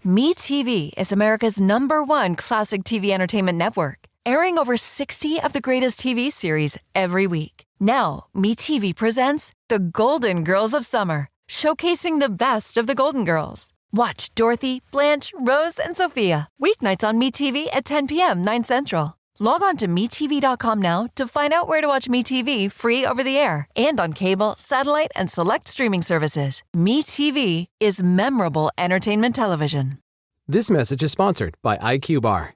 MeTV is America's #1 classic TV entertainment network, airing over 60 of the greatest TV series every week. Now, MeTV presents The Golden Girls of Summer, showcasing the best of the Golden Girls. Watch Dorothy, Blanche, Rose, and Sophia, weeknights on MeTV at 10 p.m. 9 Central. Log on to MeTV.com now to find out where to watch MeTV free over the air and on cable, satellite, and select streaming services. MeTV is memorable entertainment television. This message is sponsored by IQ Bar.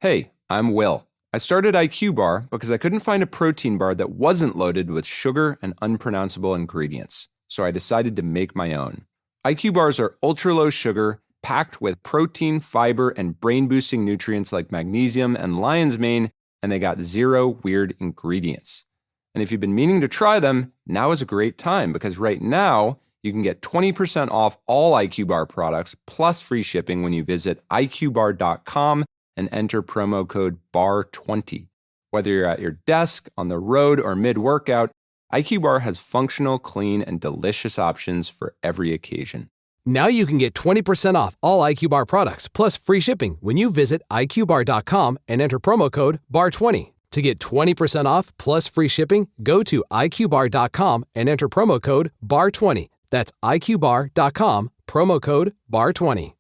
Hey, I'm Will. I started IQ Bar because I couldn't find a protein bar that wasn't loaded with sugar and unpronounceable ingredients, so I decided to make my own. IQ Bars are ultra-low sugar, packed with protein, fiber, and brain-boosting nutrients like magnesium and lion's mane, and they got 0 weird ingredients. And if you've been meaning to try them, now is a great time because right now you can get 20% off all IQ Bar products plus free shipping when you visit iqbar.com and enter promo code BAR20. Whether you're at your desk, on the road, or mid-workout, IQ Bar has functional, clean, and delicious options for every occasion. Now you can get 20% off all IQ Bar products plus free shipping when you visit iqbar.com and enter promo code BAR20. To get 20% off plus free shipping, go to iqbar.com and enter promo code BAR20. That's iqbar.com, promo code BAR20.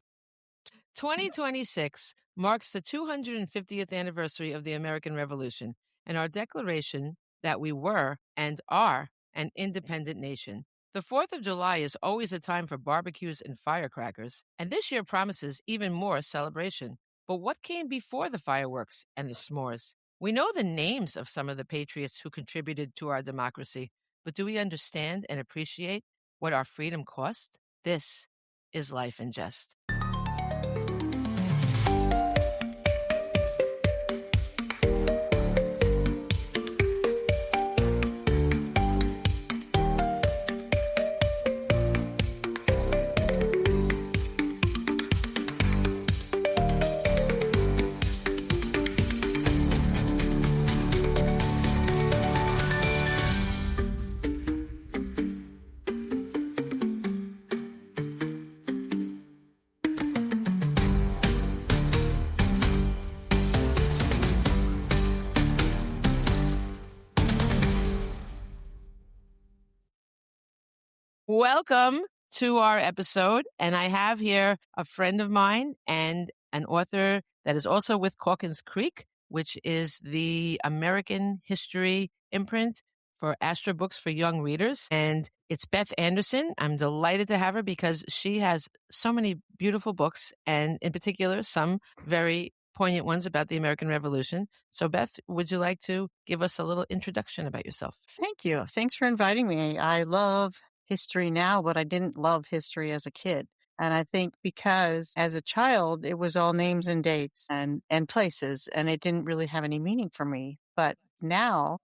2026 marks the 250th anniversary of the American Revolution and our declaration that we were and are an independent nation. The 4th of July is always a time for barbecues and firecrackers, and this year promises even more celebration. But what came before the fireworks and the s'mores? We know the names of some of the patriots who contributed to our democracy, but do we understand and appreciate what our freedom cost? This is Life in Jest. Welcome to our episode, and I have here a friend of mine and an author that is also with Calkins Creek, which is the American history imprint for Astra books for young readers. And it's Beth Anderson. I'm delighted to have her because she has so many beautiful books, and in particular, some very poignant ones about the American Revolution. So, Beth, would you like to give us a little introduction about yourself? Thank you. Thanks for inviting me. I love history now, but I didn't love history as a kid. And I think because as a child, it was all names and dates and places, and it didn't really have any meaning for me. But now,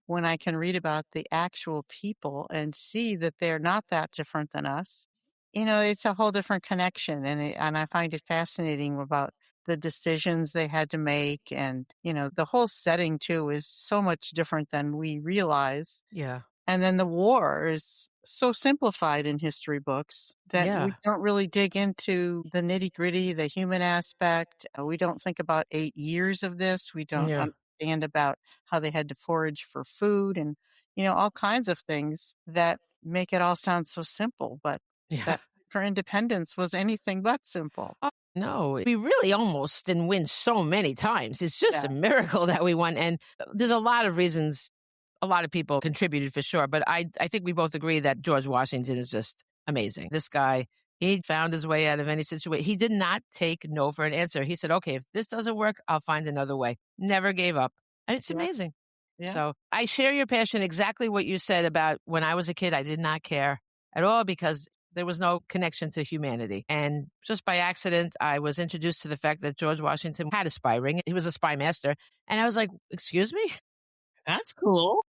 when I can read about the actual people and see that they're not that different than us, it's a whole different connection. And I find it fascinating about the decisions they had to make. And, the whole setting, too, is so much different than we realize. Yeah. And then the war is so simplified in history books that we don't really dig into the nitty-gritty, the human aspect. We don't think about 8 years of this. We don't understand about how they had to forage for food and, all kinds of things that make it all sound so simple. But that for independence was anything but simple. No, we really almost didn't win so many times. It's just a miracle that we won. And there's a lot of reasons. A lot of people contributed for sure, but I think we both agree that George Washington is just amazing. This guy, he found his way out of any situation. He did not take no for an answer. He said, okay, if this doesn't work, I'll find another way. Never gave up. And it's amazing. Yeah. So I share your passion, exactly what you said about when I was a kid, I did not care at all because there was no connection to humanity. And just by accident, I was introduced to the fact that George Washington had a spy ring. He was a spy master. And I was like, excuse me? That's cool.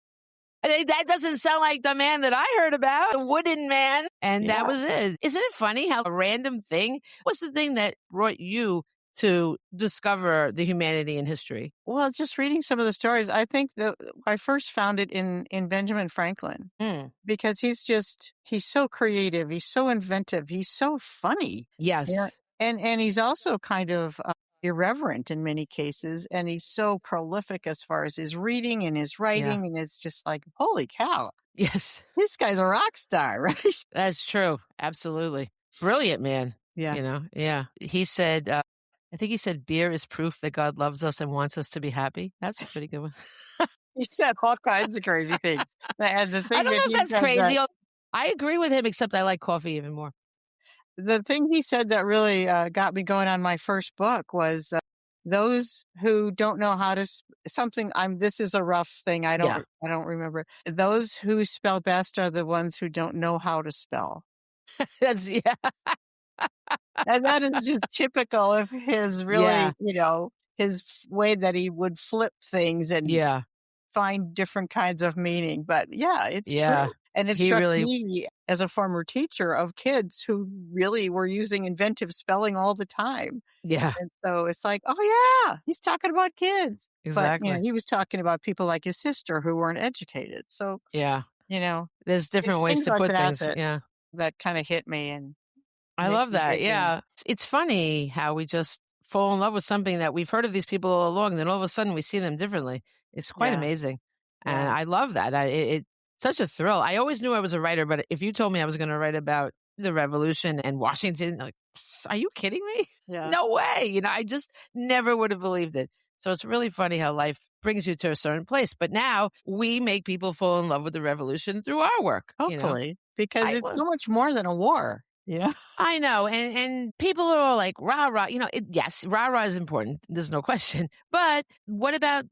That doesn't sound like the man that I heard about, the wooden man. And that was it. Isn't it funny how a random thing, what's the thing that brought you to discover the humanity in history? Well, just reading some of the stories, I think that I first found it in Benjamin Franklin because he's so creative. He's so inventive. He's so funny. Yes. Yeah. And he's also kind of irreverent in many cases, and he's so prolific as far as his reading and his writing, and it's just like, holy cow, Yes, this guy's a rock star, right? that's true. Absolutely. Brilliant man. Yeah. Yeah. He said, I think he said, beer is proof that God loves us and wants us to be happy. That's a pretty good one. He said all kinds of crazy things. And the I thing don't that know if he that's said crazy. I agree with him, except I like coffee even more. the thing he said that really got me going on my first book was those who don't know how to this is a rough thing. I don't remember. Those who spell best are the ones who don't know how to spell. That's, And that is just typical of his really, his way that he would flip things and find different kinds of meaning. But yeah, it's true. And it struck me as a former teacher of kids who really were using inventive spelling all the time. Yeah. And so it's like, oh yeah, he's talking about kids. Exactly. But he was talking about people like his sister who weren't educated. So there's different ways to put things. That kind of hit me, and I love that. Yeah. It's funny how we just fall in love with something that we've heard of these people all along, and then all of a sudden we see them differently. It's quite amazing. And I love that. It's such a thrill. I always knew I was a writer, but if you told me I was going to write about the Revolution and Washington, like, are you kidding me? Yeah. No way. I just never would have believed it. So it's really funny how life brings you to a certain place. But now we make people fall in love with the Revolution through our work. Hopefully, because it's so much more than a war. I know. And people are all like, rah, rah. Yes, rah, rah is important. There's no question. But what about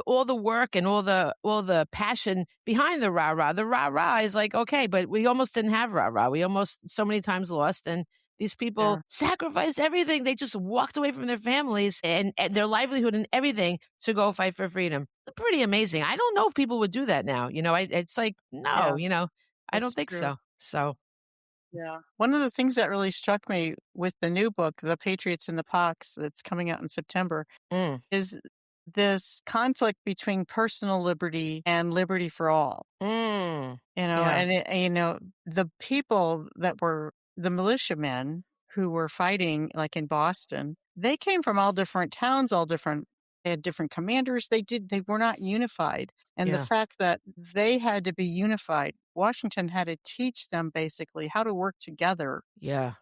all the work and all the passion behind the rah, rah? The rah, rah is like, okay, but we almost didn't have rah, rah. We almost so many times lost. And these people sacrificed everything. They just walked away from their families and their livelihood and everything to go fight for freedom. It's pretty amazing. I don't know if people would do that now. It's like, no, I don't think so. So. Yeah. One of the things that really struck me with the new book, The Patriots and the Pox, that's coming out in September, is this conflict between personal liberty and liberty for all. And the people that were the militiamen who were fighting, like in Boston, they came from all different towns, they had different commanders. They were not unified. And the fact that they had to be unified, Washington had to teach them basically how to work together. Yeah.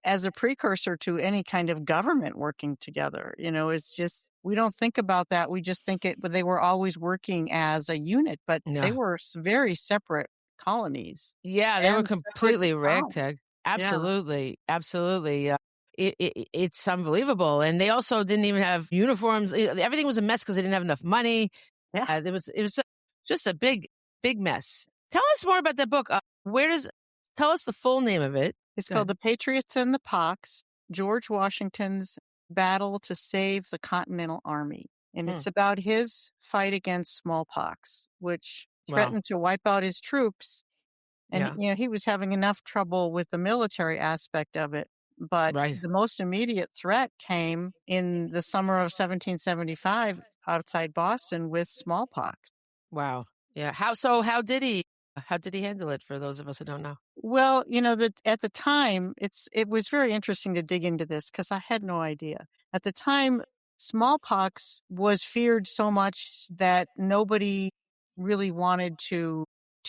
As a precursor to any kind of government working together. It's just, we don't think about that. We just think but they were always working as a unit, but they were very separate colonies. Yeah, they were completely ragtag. Absolutely. Absolutely. It's unbelievable. And they also didn't even have uniforms. Everything was a mess because they didn't have enough money. Yeah. It was just a big, big mess. Tell us more about that book. Tell us the full name of it. It's called The Patriots and the Pox, George Washington's Battle to Save the Continental Army. And it's about his fight against smallpox, which threatened to wipe out his troops. And, he was having enough trouble with the military aspect of it. But the most immediate threat came in the summer of 1775 outside Boston with smallpox. Wow. Yeah. How did he handle it, for those of us who don't know? Well, at the time, it was very interesting to dig into this because I had no idea. At the time, smallpox was feared so much that nobody really wanted to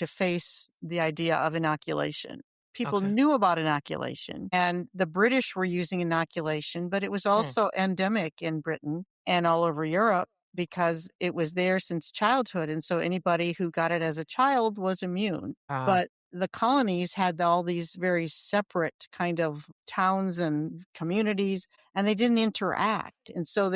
face the idea of inoculation. People knew about inoculation, and the British were using inoculation, but it was also endemic in Britain and all over Europe because it was there since childhood. And so anybody who got it as a child was immune. But the colonies had all these very separate kind of towns and communities, and they didn't interact. And so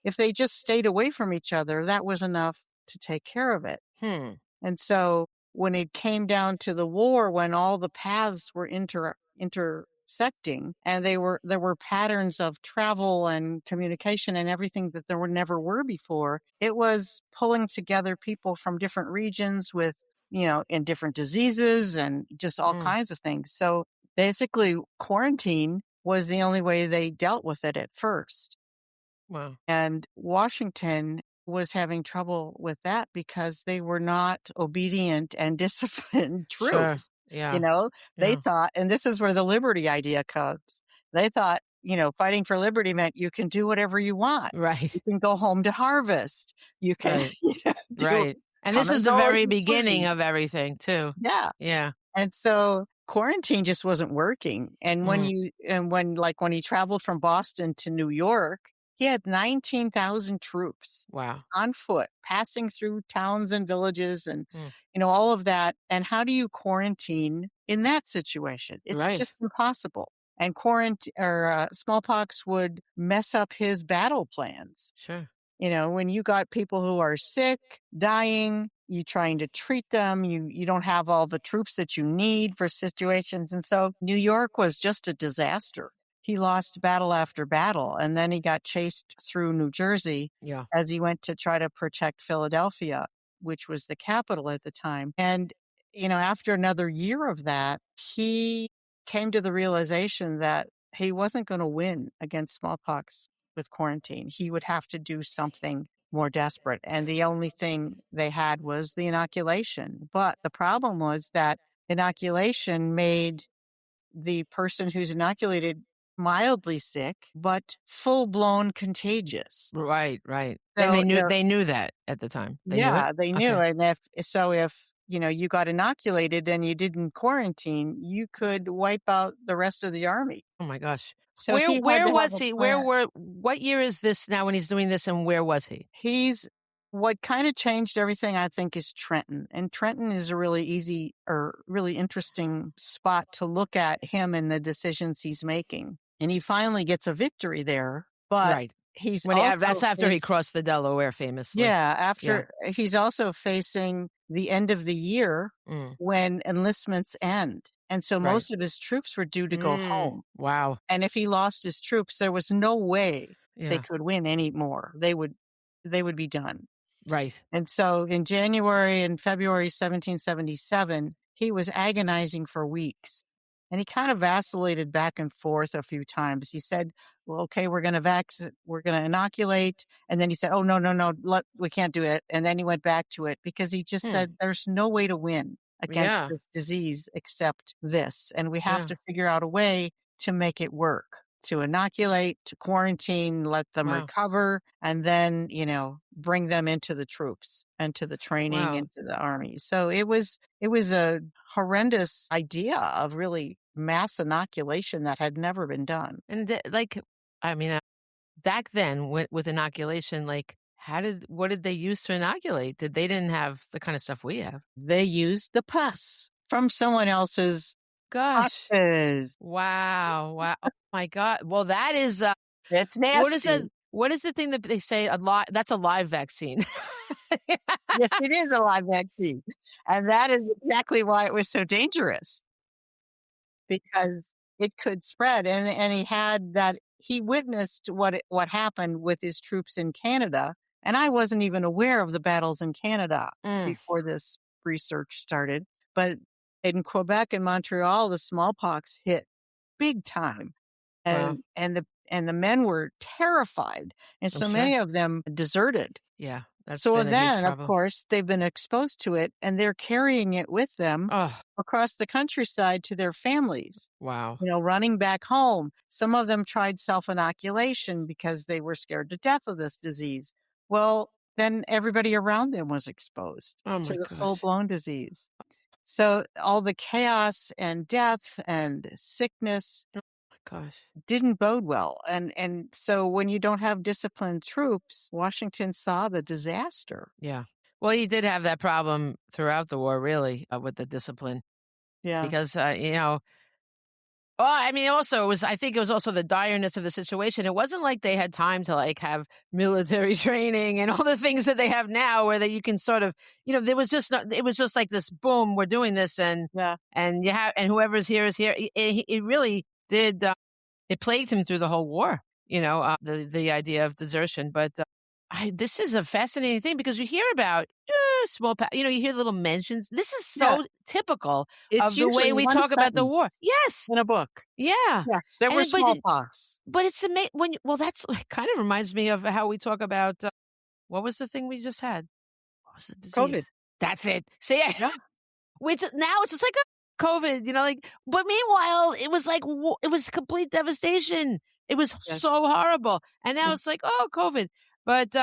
if they just stayed away from each other, that was enough to take care of it. And so when it came down to the war, when all the paths were intersecting and there were patterns of travel and communication and everything that there never were before, it was pulling together people from different regions with, in different diseases and just all kinds of things. So basically quarantine was the only way they dealt with it at first. Wow. And Washington was having trouble with that because they were not obedient and disciplined troops. Sure. Yeah. They thought, and this is where the liberty idea comes. They thought fighting for liberty meant you can do whatever you want. Right. You can go home to harvest. You can Right. do Right. And come this is and the go as very you beginning please. of everything, too. Yeah. Yeah. And so quarantine just wasn't working. And when he traveled from Boston to New York, he had 19,000 troops Wow. on foot, passing through towns and villages and, Mm. all of that. And how do you quarantine in that situation? It's Right. just impossible. And smallpox would mess up his battle plans. Sure. When you got people who are sick, dying, you trying to treat them, you don't have all the troops that you need for situations. And so New York was just a disaster. He lost battle after battle, and then he got chased through New Jersey Yeah. as he went to try to protect Philadelphia, which was the capital at the time. And, after another year of that, he came to the realization that he wasn't going to win against smallpox with quarantine. He would have to do something more desperate. And the only thing they had was the inoculation. But the problem was that inoculation made the person who's inoculated mildly sick, but full-blown contagious. Right. Right. So And they knew that at the time. They knew it? they knew. Okay. And if you got inoculated and you didn't quarantine, you could wipe out the rest of the army. Oh my gosh. So he had Where to have was a he? plan. What year is this now when he's doing this, and where was he? What kind of changed everything, I think, is Trenton. And Trenton is a really easy or really interesting spot to look at him and the decisions he's making. And he finally gets a victory there, but Right. he's That's after he crossed the Delaware famously. he's also facing the end of the year when enlistments end. And so Right. most of his troops were due to go home. Wow. And if he lost his troops, there was no way they Yeah. could win anymore. They would be done. Right. And so in January and February 1777, he was agonizing for weeks. And he kind of vacillated back and forth a few times. He said, well, okay, we're going to inoculate. And then he said, oh, no, we can't do it. And then he went back to it because he just said, there's no way to win against this disease except this. And we have to figure out a way to make it work, to inoculate, to quarantine, let them recover, and then, bring them into the troops and to the training, into the army. So it was a horrendous idea of really mass inoculation that had never been done. And back then with inoculation, what did they use to inoculate? They didn't have the kind of stuff we have. They used the pus from someone else's puses. Wow. Oh my God. Well, that is, It's nasty. What is the thing that they say? That's a live vaccine. Yes, it is a live vaccine. And that is exactly why it was so dangerous. Because it could spread. And he witnessed what happened with his troops in Canada. And I wasn't even aware of the battles in Canada before this research started. But in Quebec and Montreal, the smallpox hit big time. And the men were terrified. And so many of them deserted. Yeah. So then, of course, they've been exposed to it and they're carrying it with them across the countryside to their families. Wow. Running back home. Some of them tried self-inoculation because they were scared to death of this disease. Well, then everybody around them was exposed to the full-blown disease. So all the chaos and death and sickness didn't bode well. And so when you don't have disciplined troops, Washington saw the disaster. Yeah. Well, he did have that problem throughout the war, really, with the discipline. Yeah. Because, I think it was also the direness of the situation. It wasn't like they had time to have military training and all the things that they have now where that you can sort of, it was just like this, boom, we're doing this. And whoever's here is here. It really did. It plagued him through the whole war, the idea of desertion. But this is a fascinating thing because you hear about smallpox, you hear little mentions. This is so typical of the way we talk about the war. Yes. In a book. Yeah. Yes, there was smallpox. But it's amazing that's kind of reminds me of how we talk about, what was the thing we just had? What was the disease? COVID. That's it. See, now it's just like COVID, but meanwhile, it was it was complete devastation. It was Yes. so horrible. And now Yeah. it's like, oh, COVID. But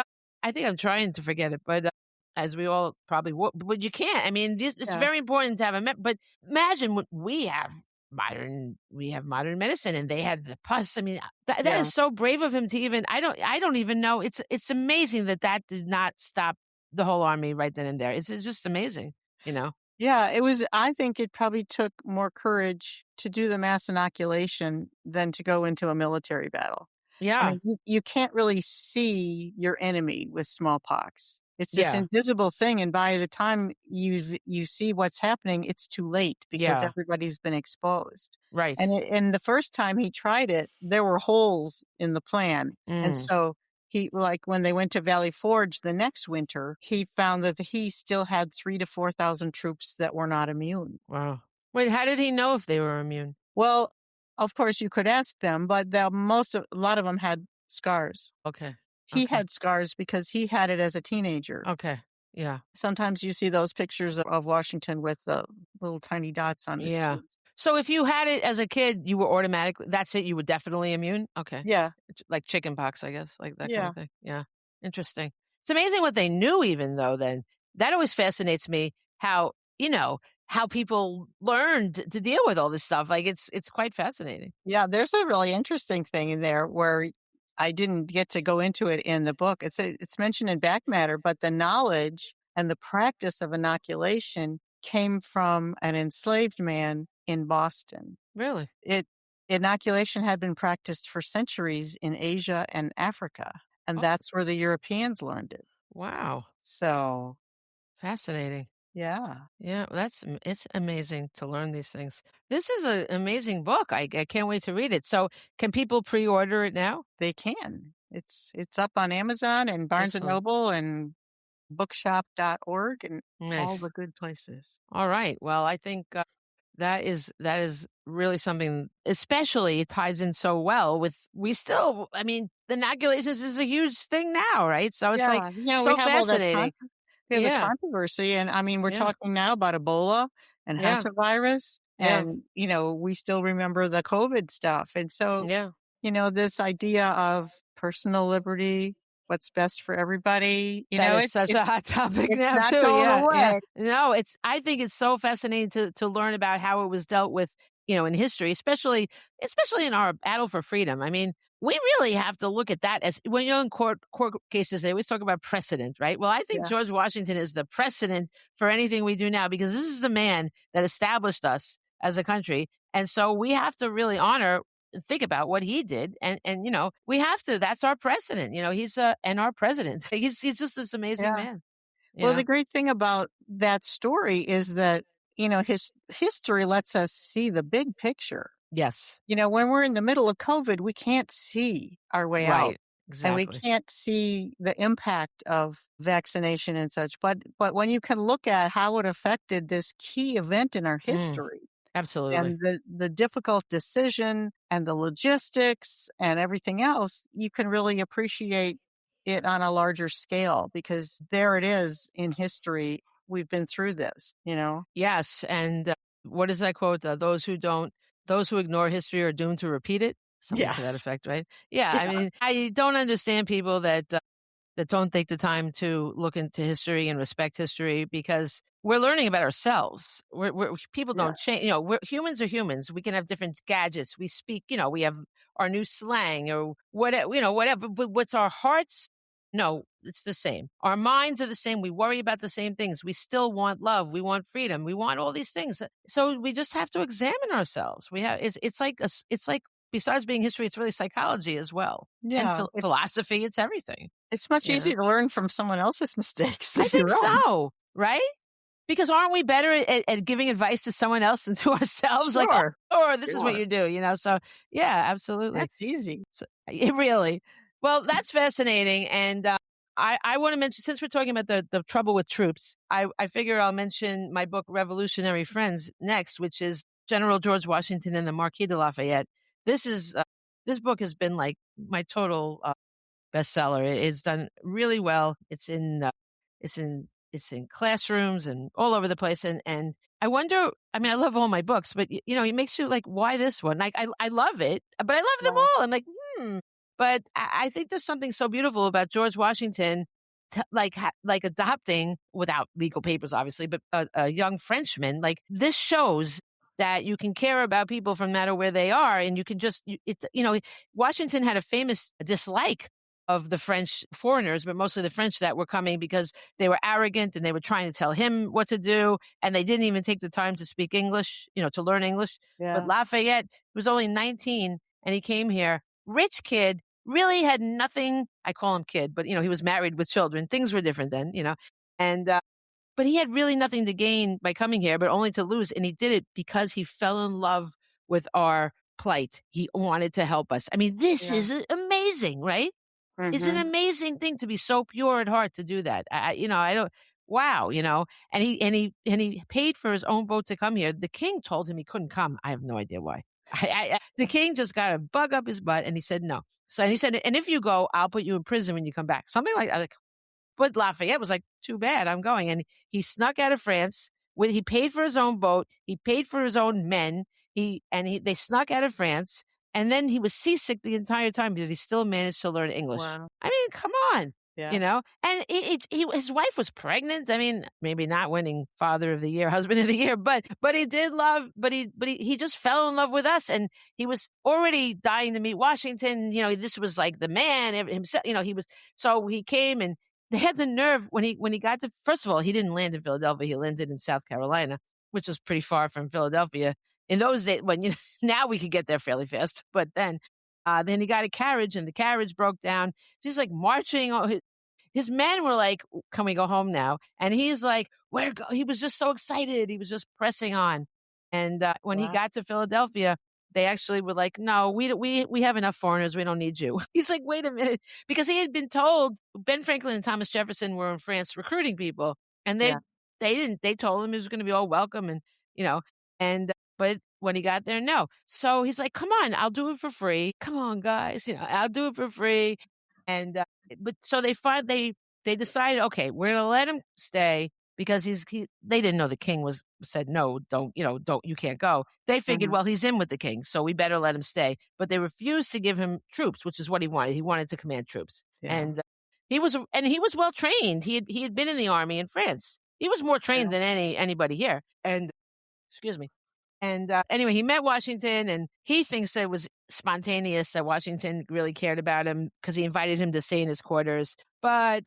I think I'm trying to forget it. But as we all probably would, but you can't. I mean, it's Yeah. very important to have but imagine what we have modern medicine and they had the pus. I mean, that Yeah. is so brave of him to even, I don't even know. It's amazing that did not stop the whole army right then and there. It's just amazing, you know? Yeah, I think it probably took more courage to do the mass inoculation than to go into a military battle. I Yeah. mean, you can't really see your enemy with smallpox. It's this Yeah. invisible thing, and by the time you see what's happening, it's too late because Yeah. everybody's been exposed. Right. And the first time he tried it, there were holes in the plan, and Mm. so when they went to Valley Forge the next winter, he found that he still had 3 to 4,000 troops that were not immune. Wow. Wait, how did he know if they were immune? Well, of course you could ask them, but a lot of them had scars. Okay. He Okay. had scars because he had it as a teenager. Okay. Yeah. Sometimes you see those pictures of Washington with the little tiny dots on his Yeah. cheeks. So if you had it as a kid, you were automatically, that's it, you were definitely immune? Okay. Yeah. Like chicken pox, I guess, like that kind Yeah. of thing. Yeah. Interesting. It's amazing what they knew even though then. That always fascinates me how, how people learned to deal with all this stuff. Like it's quite fascinating. Yeah, there's a really interesting thing in there where I didn't get to go into it in the book. It's mentioned in back matter, but the knowledge and the practice of inoculation came from an enslaved man in Boston. Really? Inoculation had been practiced for centuries in Asia and Africa, and Oh, that's where the Europeans learned it. wow. So, Fascinating. yeah, Yeah, it's amazing to learn these things. This is an amazing book. I can't wait to read it. So, can people pre-order it now? they can. It's up on Amazon and Barnes and Excellent. Noble and bookshop.org and all Nice. the good places. All right. Well, I think that is really something. Especially, it ties in so well with I mean, the inoculations is a huge thing now, right? So it's like Yeah, we so have all that fascinating. we have the Yeah. controversy, and I mean, we're Yeah. talking now about Ebola and Yeah. hantavirus, Yeah. and we still remember the COVID stuff, and so Yeah. this idea of personal liberty, what's best for everybody, That is it's such a hot topic it's now not too. going Yeah, yeah. away. No, I think it's so fascinating to learn about how it was dealt with, in history, especially in our battle for freedom. I mean, we really have to look at that as when you're in court cases, they always talk about precedent, right? Well, I think Yeah, George Washington is the precedent for anything we do now because this is the man that established us as a country. And so we have to really honor and think about what he did. And we have to, that's our precedent. He's and our president. He's just this amazing yeah. man. You Well, know? the great thing about that story is that his history lets us see the big picture. Yes. When we're in the middle of COVID, we can't see our way out. Right. And we Exactly. can't see the impact of vaccination and such. But when you can look at how it affected this key event in our Mm, history absolutely. and the difficult decision and the logistics and everything else, you can really appreciate it on a larger scale because there it is in history. We've been through this. Yes. And what is that quote? Those who ignore history are doomed to repeat it. Something Yeah. to that effect, right? Yeah. I Yeah. mean, I don't understand people that don't take the time to look into history and respect history because we're learning about ourselves. People Yeah. don't change. Humans are humans. We can have different gadgets. We speak. We have our new slang or whatever. Whatever. But what's our hearts? No, it's the same. Our minds are the same. We worry about the same things. We still want love. We want freedom. We want all these things. So we just have to examine ourselves. We have. It's like besides being history, it's really psychology as well. And Yeah. philosophy. It's everything. It's much You know? easier to learn from someone else's mistakes than I think your own. so, right? Because aren't we better at giving advice to someone else than to ourselves? Like, Sure. this is what Sure. you do. So, yeah, absolutely. That's easy. So, it really. Well, that's fascinating. And I want to mention, since we're talking about the trouble with troops, I figure I'll mention my book, Revolutionary Friends, next, which is General George Washington and the Marquis de Lafayette. This book has been like my total bestseller. It's done really well. It's It's in classrooms and all over the place. And I wonder, I mean, I love all my books, but it makes you like, why this one? Like, I love it, but I love them Yeah. all. I'm like, But I think there's something so beautiful about George Washington, like adopting, without legal papers, obviously, but a young Frenchman. Like, this shows that you can care about people from no matter where they are, and you can Washington had a famous dislike of the French foreigners, but mostly the French that were coming because they were arrogant and they were trying to tell him what to do, and they didn't even take the time to speak English, to learn English. But Yeah. Lafayette was only 19, and he came here, rich kid, really had nothing. I call him kid, but he was married with children. Things were different then, and but he had really nothing to gain by coming here, but only to lose. And he did it because he fell in love with our plight. He wanted to help us. I mean, this Yeah. is amazing, right? It's an amazing thing to be so pure at heart to do that. I don't. Wow, and he paid for his own boat to come here. The king told him he couldn't come. I have no idea why. The king just got a bug up his butt, and he said no. So he said, and if you go, I'll put you in prison when you come back. Something like that. But Lafayette was like, too bad, I'm going. And he snuck out of France. He paid for his own boat. He paid for his own men. They snuck out of France. And then he was seasick the entire time, but he still managed to learn English. Wow. I mean, come on. Yeah. And his wife was pregnant. I mean, maybe not winning Father of the Year, Husband of the Year, but he did love, but he just fell in love with us, and he was already dying to meet Washington. This was like the man himself. So he came, and they had the nerve when he got to. First of all, he didn't land in Philadelphia; he landed in South Carolina, which was pretty far from Philadelphia in those days. When now we could get there fairly fast, but then he got a carriage, and the carriage broke down. So he's like marching. His men were like, "Can we go home now?" And he's like, "Where go?" He was just so excited. He was just pressing on. And when he Wow. got to Philadelphia, they actually were like, "No, we have enough foreigners. We don't need you." He's like, "Wait a minute," because he had been told Ben Franklin and Thomas Jefferson were in France recruiting people, and Yeah. they didn't. They told him he was going to be all welcome, and but when he got there, no. So he's like, "Come on, I'll do it for free. Come on, guys, I'll do it for free." And but so they decided, okay, we're gonna let him stay because they didn't know the king said no, don't, you can't go. They figured, well, he's in with the king, so we better let him stay. But they refused to give him troops, which is what he wanted. He wanted to command troops, Yeah. and he was well trained. He had been in the army in France. He was more trained than anybody here. And excuse me. And anyway, he met Washington, and he thinks that it was spontaneous, that Washington really cared about him because he invited him to stay in his quarters. But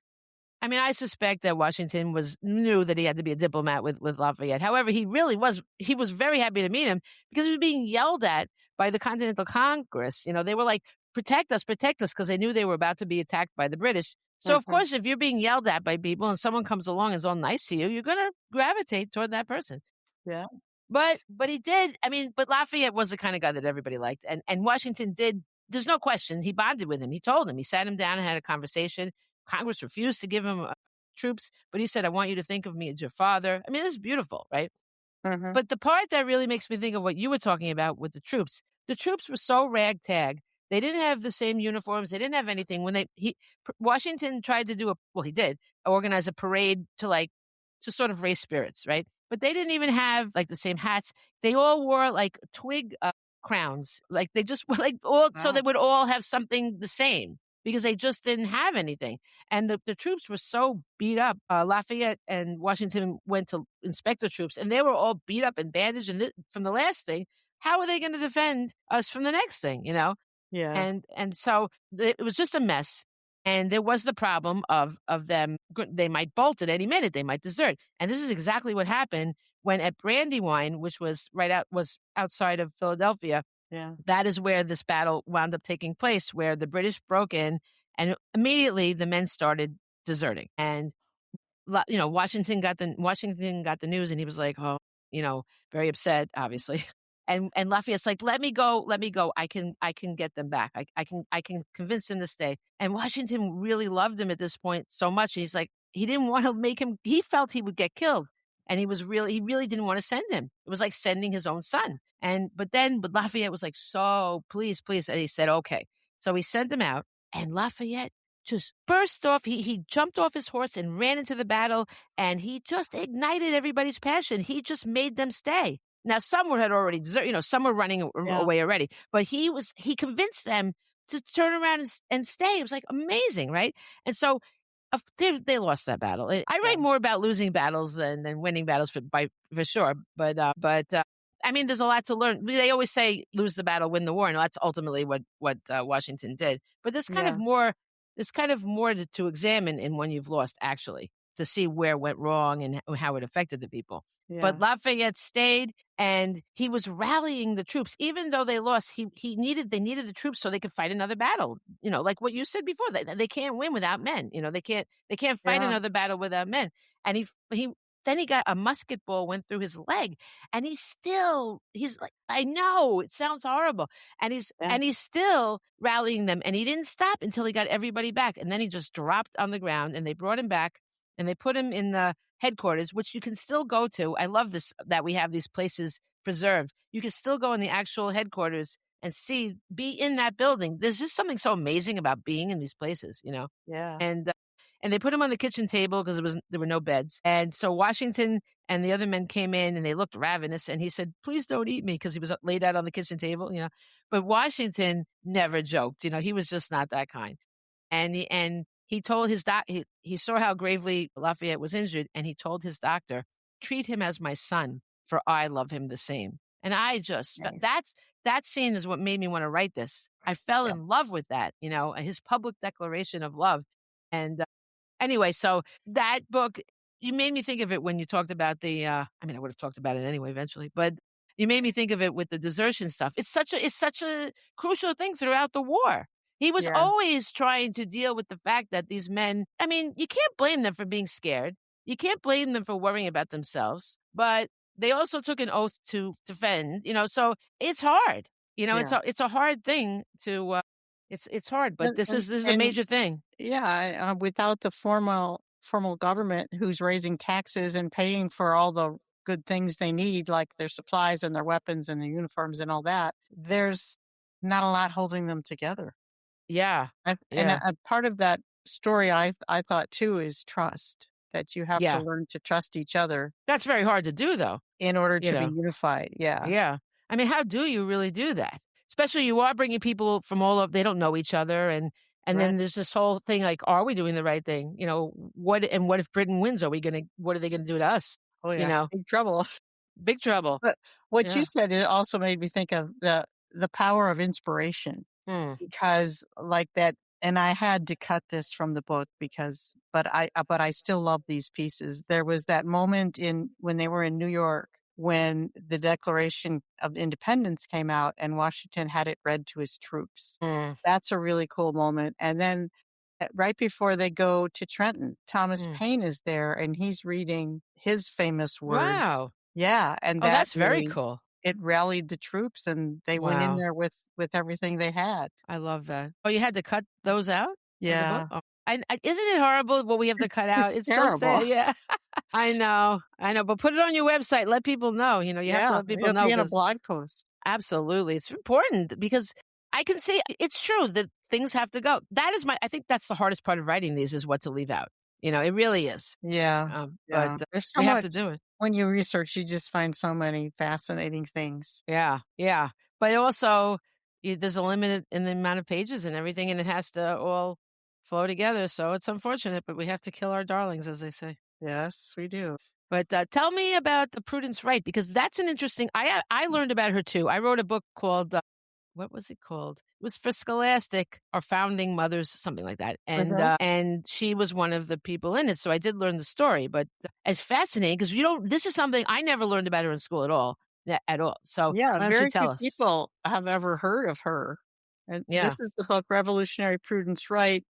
I mean, I suspect that Washington knew that he had to be a diplomat with Lafayette. However, he was very happy to meet him because he was being yelled at by the Continental Congress. They were like, protect us, because they knew they were about to be attacked by the British. So, of course, if you're being yelled at by people and someone comes along and is all nice to you, you're going to gravitate toward that person. Yeah. But he did. I mean, but Lafayette was the kind of guy that everybody liked. And Washington did. There's no question. He bonded with him. He told him. He sat him down and had a conversation. Congress refused to give him troops, but he said, "I want you to think of me as your father." I mean, this is beautiful, right? But the part that really makes me think of what you were talking about with the troops were so ragtag. They didn't have the same uniforms. They didn't have anything. When Washington tried to he did organize a parade to sort of raise spirits, right? But they didn't even have like the same hats. They all wore like twig crowns. Like they just were like all, so they would all have something the same because they just didn't have anything. And the troops were so beat up. Lafayette and Washington went to inspect the troops, and they were all beat up and bandaged. And from the last thing, how are they going to defend us from the next thing? Yeah. And so it was just a mess. And there was the problem of them. They might bolt at any minute. They might desert. And this is exactly what happened when at Brandywine, which was outside of Philadelphia. Yeah. That is where this battle wound up taking place, where the British broke in, and immediately the men started deserting. And Washington got the news, and he was like, oh, very upset, obviously. And Lafayette's like, let me go. I can get them back. I can convince them to stay. And Washington really loved him at this point so much. He's like, he didn't want to make him. He felt he would get killed, and he really didn't want to send him. It was like sending his own son. But Lafayette was like, so please, and he said, okay. So he sent him out, and Lafayette just burst off. He jumped off his horse and ran into the battle, and he just ignited everybody's passion. He just made them stay. Now, some had already, some were running away already, but he convinced them to turn around and stay. It was like amazing, right? And so they lost that battle. I write more about losing battles than winning battles for sure. But I mean, there's a lot to learn. They always say lose the battle, win the war, and that's ultimately what Washington did. But there's kind of more. There's kind of more to examine in when you've lost, actually, to see where it went wrong and how it affected the people. Yeah. But Lafayette stayed, and he was rallying the troops, even though they lost. They needed the troops so they could fight another battle. Like what you said before, they can't win without men. They can't fight another battle without men. And then he got a musket ball went through his leg, and he's like, I know it sounds horrible, and he's still rallying them, and he didn't stop until he got everybody back, and then he just dropped on the ground, and they brought him back, and they put him in the headquarters, which you can still go to. I love this that we have these places preserved. You can still go in the actual headquarters and be in that building. There's just something so amazing about being in these places, Yeah. And they put him on the kitchen table because there were no beds. And so Washington and the other men came in, and they looked ravenous. And he said, "Please don't eat me," because he was laid out on the kitchen table, But Washington never joked. He was just not that kind. And he told his he saw how gravely Lafayette was injured, and he told his doctor, "Treat him as my son, for I love him the same." And I just that scene is what made me want to write this. I fell in love with that, his public declaration of love. And anyway, so that book, you made me think of it when you talked about I would have talked about it anyway eventually, but you made me think of it with the desertion stuff. It's such a crucial thing throughout the war. He was always trying to deal with the fact that these men, you can't blame them for being scared. You can't blame them for worrying about themselves, but they also took an oath to defend, so it's hard. It's a hard thing to, it's hard, but this is a major thing. Yeah. Without the formal government who's raising taxes and paying for all the good things they need, like their supplies and their weapons and their uniforms and all that, there's not a lot holding them together. Yeah. And a part of that story, I thought too, is trust, that you have to learn to trust each other. That's very hard to do, though, in order to be unified. Yeah. Yeah. How do you really do that? Especially you are bringing people from all over, they don't know each other. And then there's this whole thing like, are we doing the right thing? What if Britain wins? What are they going to do to us? Oh, yeah. Big trouble. Big trouble. But what you said, it also made me think of the power of inspiration. Because like that, and I had to cut this from the book but I still love these pieces. There was that moment when they were in New York, when the Declaration of Independence came out and Washington had it read to his troops. That's a really cool moment. And then right before they go to Trenton, Thomas Paine is there, and he's reading his famous words. Wow. Yeah. And that's very cool. It rallied the troops, and they went in there with everything they had. I love that. Oh, you had to cut those out? Yeah. Oh. Isn't it horrible what we have to cut out? It's terrible. So sad. Yeah. I know. But put it on your website. Let people know. You have to let people know. Be in a blog post. Absolutely. It's important because I can see it's true that things have to go. I think that's the hardest part of writing these, is what to leave out. It really is. Yeah. But there's so we much have to do it. When you research, you just find so many fascinating things. Yeah. Yeah. But also there's a limit in the amount of pages and everything, and it has to all flow together. So it's unfortunate, but we have to kill our darlings, as they say. Yes, we do. But tell me about the Prudence Wright, because that's an interesting. I learned about her too. I wrote a book called what was it called? It was for Scholastic, Our Founding Mothers, something like that. And and she was one of the people in it. So I did learn the story, but it's fascinating because this is something I never learned about her in school at all. So yeah, why don't very you tell few us? people have ever heard of her. And this is the book, Revolutionary Prudence Wright,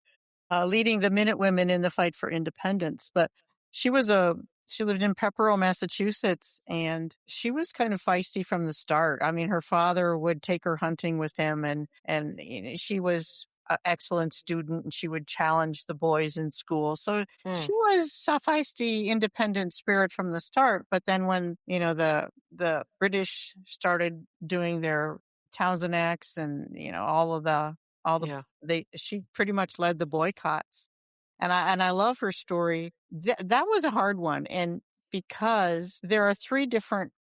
leading the Minutewomen in the Fight for Independence. But she lived in Pepperell, Massachusetts, and she was kind of feisty from the start. Her father would take her hunting with him, and she was an excellent student, and she would challenge the boys in school. So she was a feisty, independent spirit from the start. But then when, the British started doing their Townshend Acts and, all of the Yeah. She pretty much led the boycotts. And I love her story. That was a hard one. And because there are three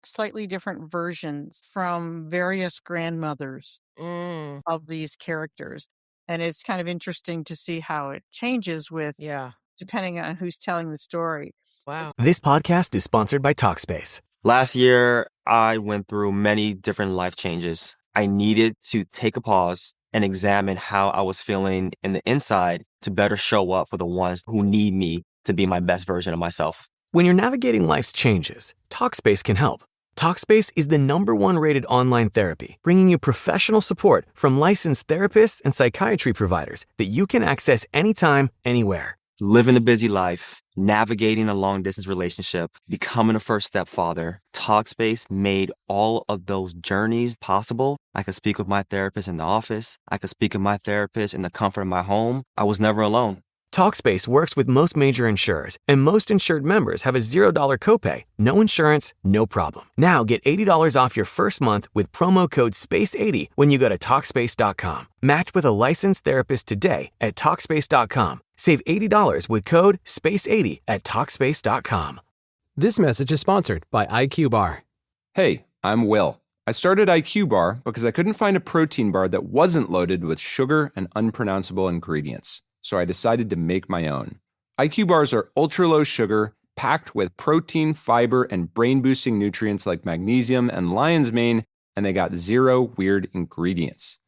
slightly different versions from various grandmothers Mm. of these characters. And it's kind of interesting to see how it changes Yeah. depending on who's telling the story. Wow. This podcast is sponsored by Talkspace. Last year, I went through many different life changes. I needed to take a pause and examine how I was feeling in the inside to better show up for the ones who need me to be my best version of myself. When you're navigating life's changes, Talkspace can help. Talkspace is the #1 rated online therapy, bringing you professional support from licensed therapists and psychiatry providers that you can access anytime, anywhere. Living a busy life, navigating a long-distance relationship, becoming a first-step father, Talkspace made all of those journeys possible. I could speak with my therapist in the office. I could speak with my therapist in the comfort of my home. I was never alone. Talkspace works with most major insurers, and most insured members have a $0 copay. No insurance, no problem. Now get $80 off your first month with promo code SPACE80 when you go to Talkspace.com. Match with a licensed therapist today at Talkspace.com. Save $80 with code SPACE80 at Talkspace.com. This message is sponsored by IQ Bar. Hey, I'm Will. I started IQ Bar because I couldn't find a protein bar that wasn't loaded with sugar and unpronounceable ingredients. So I decided to make my own. IQ bars are ultra-low sugar, packed with protein, fiber, and brain-boosting nutrients like magnesium and lion's mane, and they got 0 weird ingredients.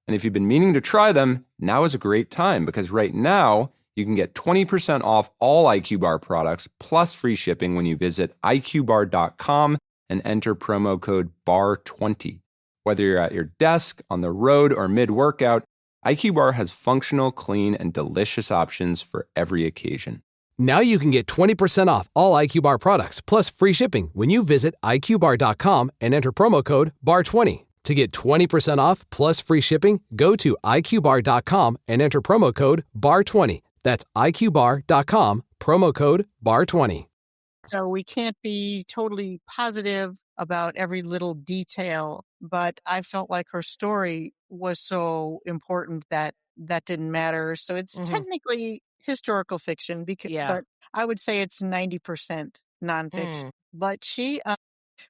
And if you've been meaning to try them, now is a great time because right now you can get 20% off all IQ Bar products plus free shipping when you visit iqbar.com and enter promo code BAR20. Whether you're at your desk, on the road, or mid-workout, IQ Bar has functional, clean, and delicious options for every occasion. Now you can get 20% off all IQ Bar products plus free shipping when you visit iqbar.com and enter promo code BAR20. To get 20% off plus free shipping, go to iqbar.com and enter promo code BAR20. That's iqbar.com, promo code BAR20. So we can't be totally positive about every little detail, but I felt like her story was so important that didn't matter. So it's technically historical fiction, Yeah. but I would say it's 90% nonfiction. Mm. But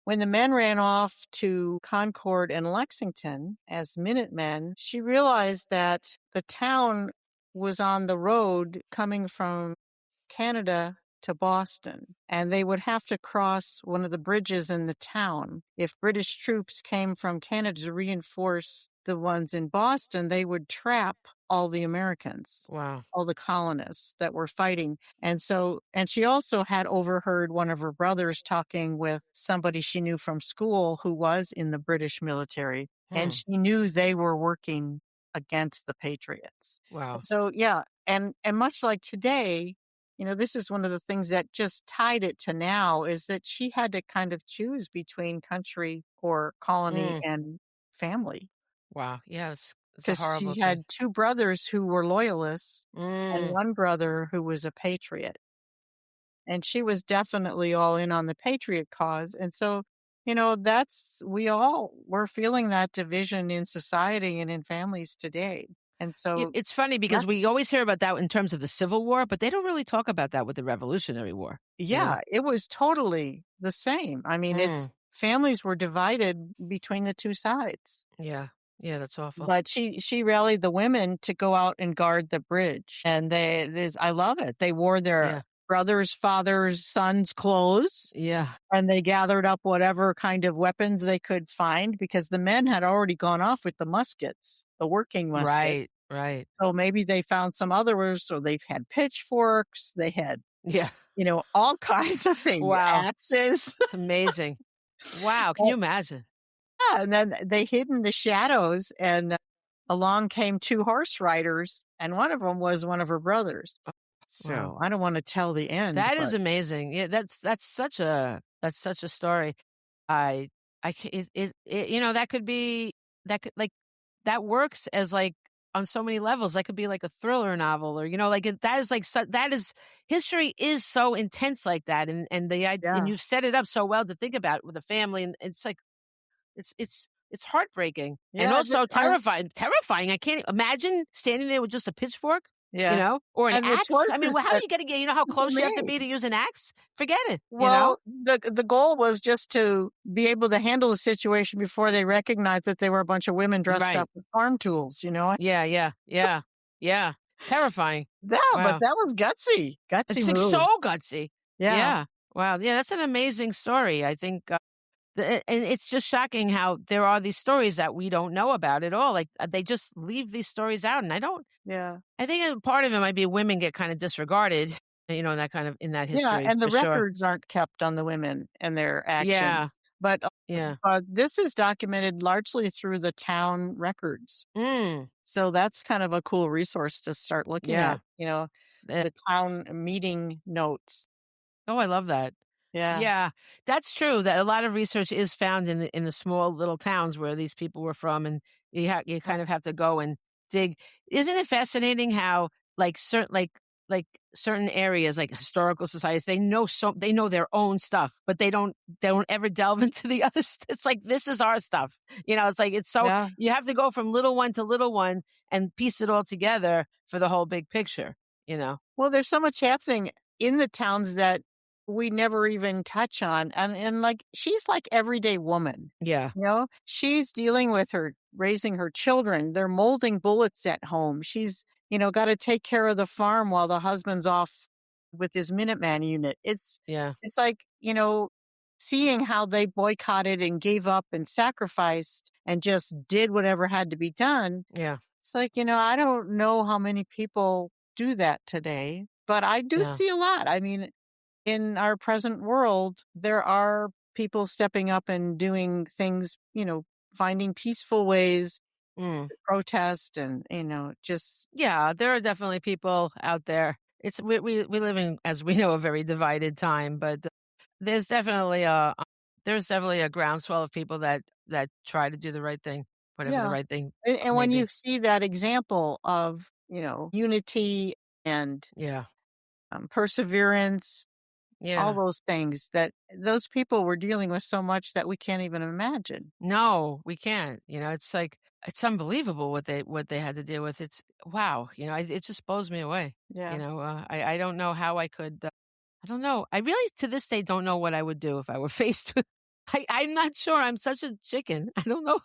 when the men ran off to Concord and Lexington as Minutemen, she realized that the town was on the road coming from Canada to Boston, and they would have to cross one of the bridges in the town. If British troops came from Canada to reinforce the ones in Boston, they would trap all the Americans. Wow. All the colonists that were fighting. And she also had overheard one of her brothers talking with somebody she knew from school who was in the British military, and she knew they were working against the Patriots. Wow. So, yeah. And much like today, this is one of the things that just tied it to now is that she had to kind of choose between country or colony and family. Wow. Yeah, it's Because horrible. she had two brothers who were loyalists and one brother who was a patriot. And she was definitely all in on the patriot cause. And so, we're feeling that division in society and in families today. And so It's funny because we always hear about that in terms of the Civil War, but they don't really talk about that with the Revolutionary War. Yeah, it was totally the same. I mean, families were divided between the two sides. Yeah. Yeah, that's awful. But she rallied the women to go out and guard the bridge. And I love it. They wore their brothers, fathers, sons' clothes. Yeah. And they gathered up whatever kind of weapons they could find because the men had already gone off with the muskets, the working muskets. Right. So maybe they found some others. So they've had pitchforks. They had, all kinds of things. Wow. Axes. It's amazing. Wow. Can you imagine? Yeah, and then they hid in the shadows, and along came two horse riders, and one of them was one of her brothers. So I don't want to tell the end. That is amazing. Yeah, that's such a story. That that works as like on so many levels. That could be like a thriller novel, or history is so intense like that, and and you've set it up so well to think about with a family, and it's like. It's it's heartbreaking and Yeah, also terrifying. I can't imagine standing there with just a pitchfork, yeah. or an And the axe. I mean, choices how are that you going to get, how people close you have to be made. to use an axe? Forget it, Well, the goal was just to be able to handle the situation before they recognized that they were a bunch of women dressed Right. up with farm tools, Yeah. Terrifying. Yeah, but Wow. that was gutsy It's like move. so gutsy. Yeah. Yeah. Wow. Yeah, that's an amazing story. I think, and it's just shocking how there are these stories that we don't know about at all. Like they just leave these stories out, and Yeah. I think part of it might be women get kind of disregarded, in that Yeah, history and the for sure. records aren't kept on the women and their Yeah. actions. But Yeah. this is documented largely through the town records. Mm. So that's kind of a cool resource to start looking Yeah. at, Eh, the town meeting notes. Oh, I love that. Yeah. Yeah, that's true. That a lot of research is found in the small little towns where these people were from, and you kind of have to go and dig. Isn't it fascinating how like certain areas, like historical societies, they know their own stuff, but they don't ever delve into the other. It's like this is our stuff. It's like it's so Yeah. you have to go from little one to little one and piece it all together for the whole big picture. Well, there's so much happening in the towns that we never even touch on. And like, she's like everyday woman. Yeah. She's dealing with raising her children. They're molding bullets at home. She's, got to take care of the farm while the husband's off with his Minuteman unit. It's Yeah. like, seeing how they boycotted and gave up and sacrificed and just did whatever had to be done. Yeah. It's like, I don't know how many people do that today, but I do Yeah. see a lot. I mean, in our present world, there are people stepping up and doing things, finding peaceful ways Mm. to protest and, just. Yeah, there are definitely people out there. We live in, as we know, a very divided time, but there's definitely a groundswell of people that try to do the right thing, whatever the Yeah. right thing And may when be. you see that example of, unity and Yeah, perseverance, all yeah. those things that those people were dealing with so much that we can't even imagine. No, we can't. It's like it's unbelievable what they had to deal with. It's wow. It just blows me away. Yeah. I don't know how I could. I don't know. I really, to this day, don't know what I would do if I were faced with. I'm not sure. I'm such a chicken. I don't know.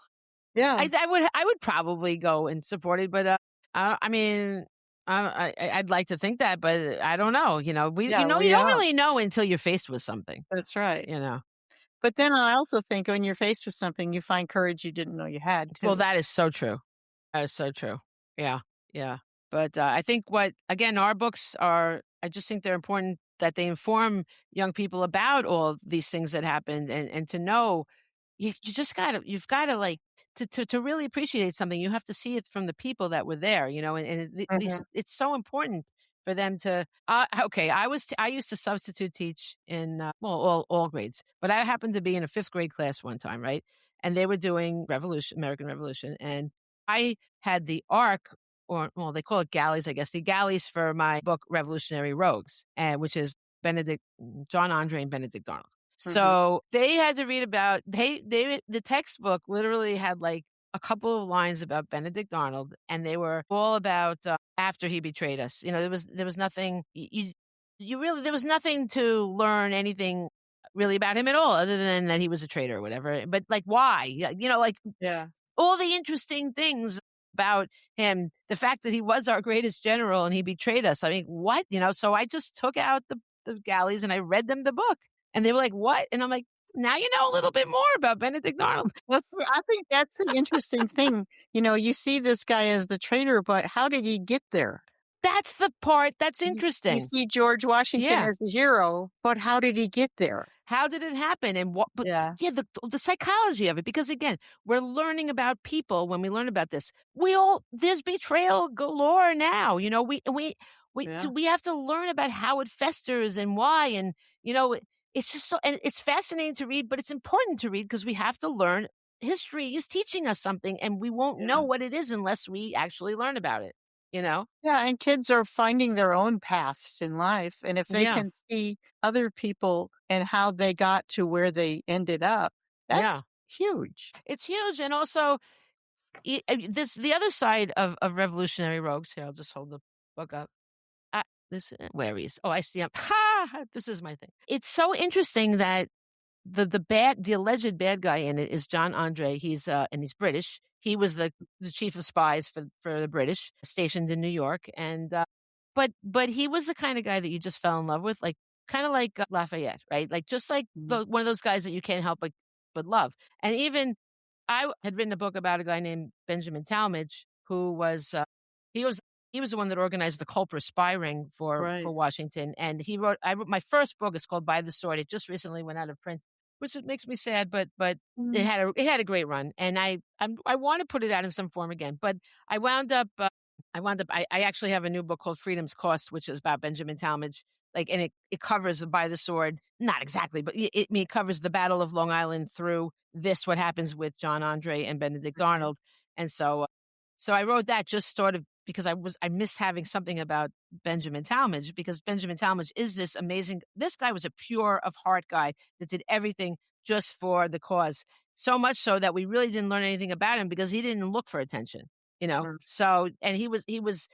Yeah. I would probably go and support it, but I mean, I'd like to think that, but I don't know. You we don't don't. really know until you're faced with something. That's right. You know. But then I also think when you're faced with something, you find courage you didn't know you had too. Well, that is so true. That is so true. Yeah, yeah. But I think our books are. I just think they're important that they inform young people about all these things that happened, and to know you've gotta like to really appreciate something. You have to see it from the people that were there, and at least it's so important for them to. Okay, I used to substitute teach in all grades, but I happened to be in a 5th grade class one time, right? And they were doing American Revolution, and I had the arc, or well, they call it galleys, I guess, the galleys for my book Revolutionary Rogues, and which is John Andre and Benedict Arnold. So they had to read about the textbook literally had like a couple of lines about Benedict Arnold, and they were all about after he betrayed us. There was nothing there was nothing to learn anything really about him at all, other than that he was a traitor or whatever. But like why? Yeah. All the interesting things about him, the fact that he was our greatest general and he betrayed us. I mean, what? So I just took out the galleys and I read them the book. And they were like, what? And I'm like, now you know a little bit more about Benedict Arnold. Well, see, I think that's an interesting thing. You see this guy as the traitor, but how did he get there? That's the part that's You interesting. see George Washington as the hero, but how did he get there? How did it happen? And what? But Yeah. the psychology of it, because again, we're learning about people when we learn about this. There's betrayal galore now. So we have to learn about how it festers and why, and it's just so, and it's fascinating to read, but it's important to read because we have to learn. History is teaching us something, and we won't know what it is unless we actually learn about it. Yeah, and kids are finding their own paths in life. And if they can see other people and how they got to where they ended up, that's huge. It's huge. And also, the other side of revolutionary rogues. Here, I'll just hold the book up. Where he is. Oh, I see him. Ha! This is my thing. It's so interesting that the alleged bad guy in it is John Andre. He's British. He was the chief of spies for the British stationed in New York, and but he was the kind of guy that you just fell in love with, like kind of like Lafayette, right? Like just like one of those guys that you can't help but love. And even I had written a book about a guy named Benjamin Talmadge, who was he was he was the one that organized the Culper spy ring for Washington, and I wrote my first book. It's called By the Sword. It just recently went out of print, which it makes me sad, but it had a great run, and I want to put it out in some form again. But I wound up I actually have a new book called Freedom's Cost, which is about Benjamin Talmadge. Like, and it covers By the Sword, not exactly, but it covers the Battle of Long Island through what happens with John Andre and Benedict Arnold. And so I wrote that just sort of because I missed having something about Benjamin Talmadge, because Benjamin Talmadge is this guy was a pure of heart guy that did everything just for the cause. So much so that we really didn't learn anything about him because he didn't look for attention. So, and he was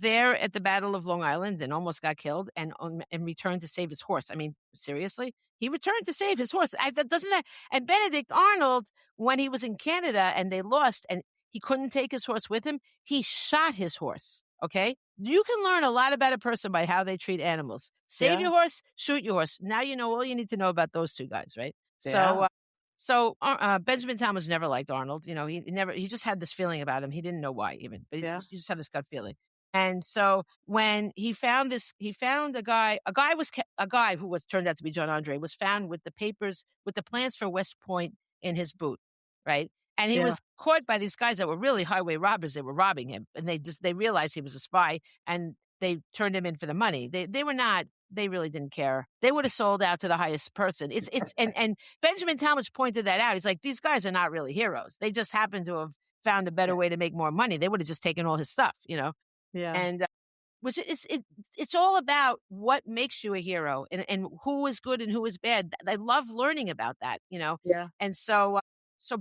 there at the Battle of Long Island and almost got killed and returned to save his horse. I mean, seriously, he returned to save his horse. And Benedict Arnold, when he was in Canada and they lost and he couldn't take his horse with him, he shot his horse. Okay. You can learn a lot about a person by how they treat animals. Save your horse, shoot your horse. Now you know all you need to know about those two guys, right? Yeah. So Benjamin Talmadge never liked Arnold. He just had this feeling about him. He didn't know why even, but he just had this gut feeling. And so when he found a guy who was turned out to be John Andre, was found with the papers, with the plans for West Point in his boot, right? And he was caught by these guys that were really highway robbers. They were robbing him, and they realized he was a spy, and they turned him in for the money. They really didn't care. They would have sold out to the highest person. And Benjamin Talmadge pointed that out. He's like, these guys are not really heroes. They just happen to have found a better way to make more money. They would have just taken all his stuff, Yeah. And which it's all about what makes you a hero and who is good and who is bad. I love learning about that, Yeah. And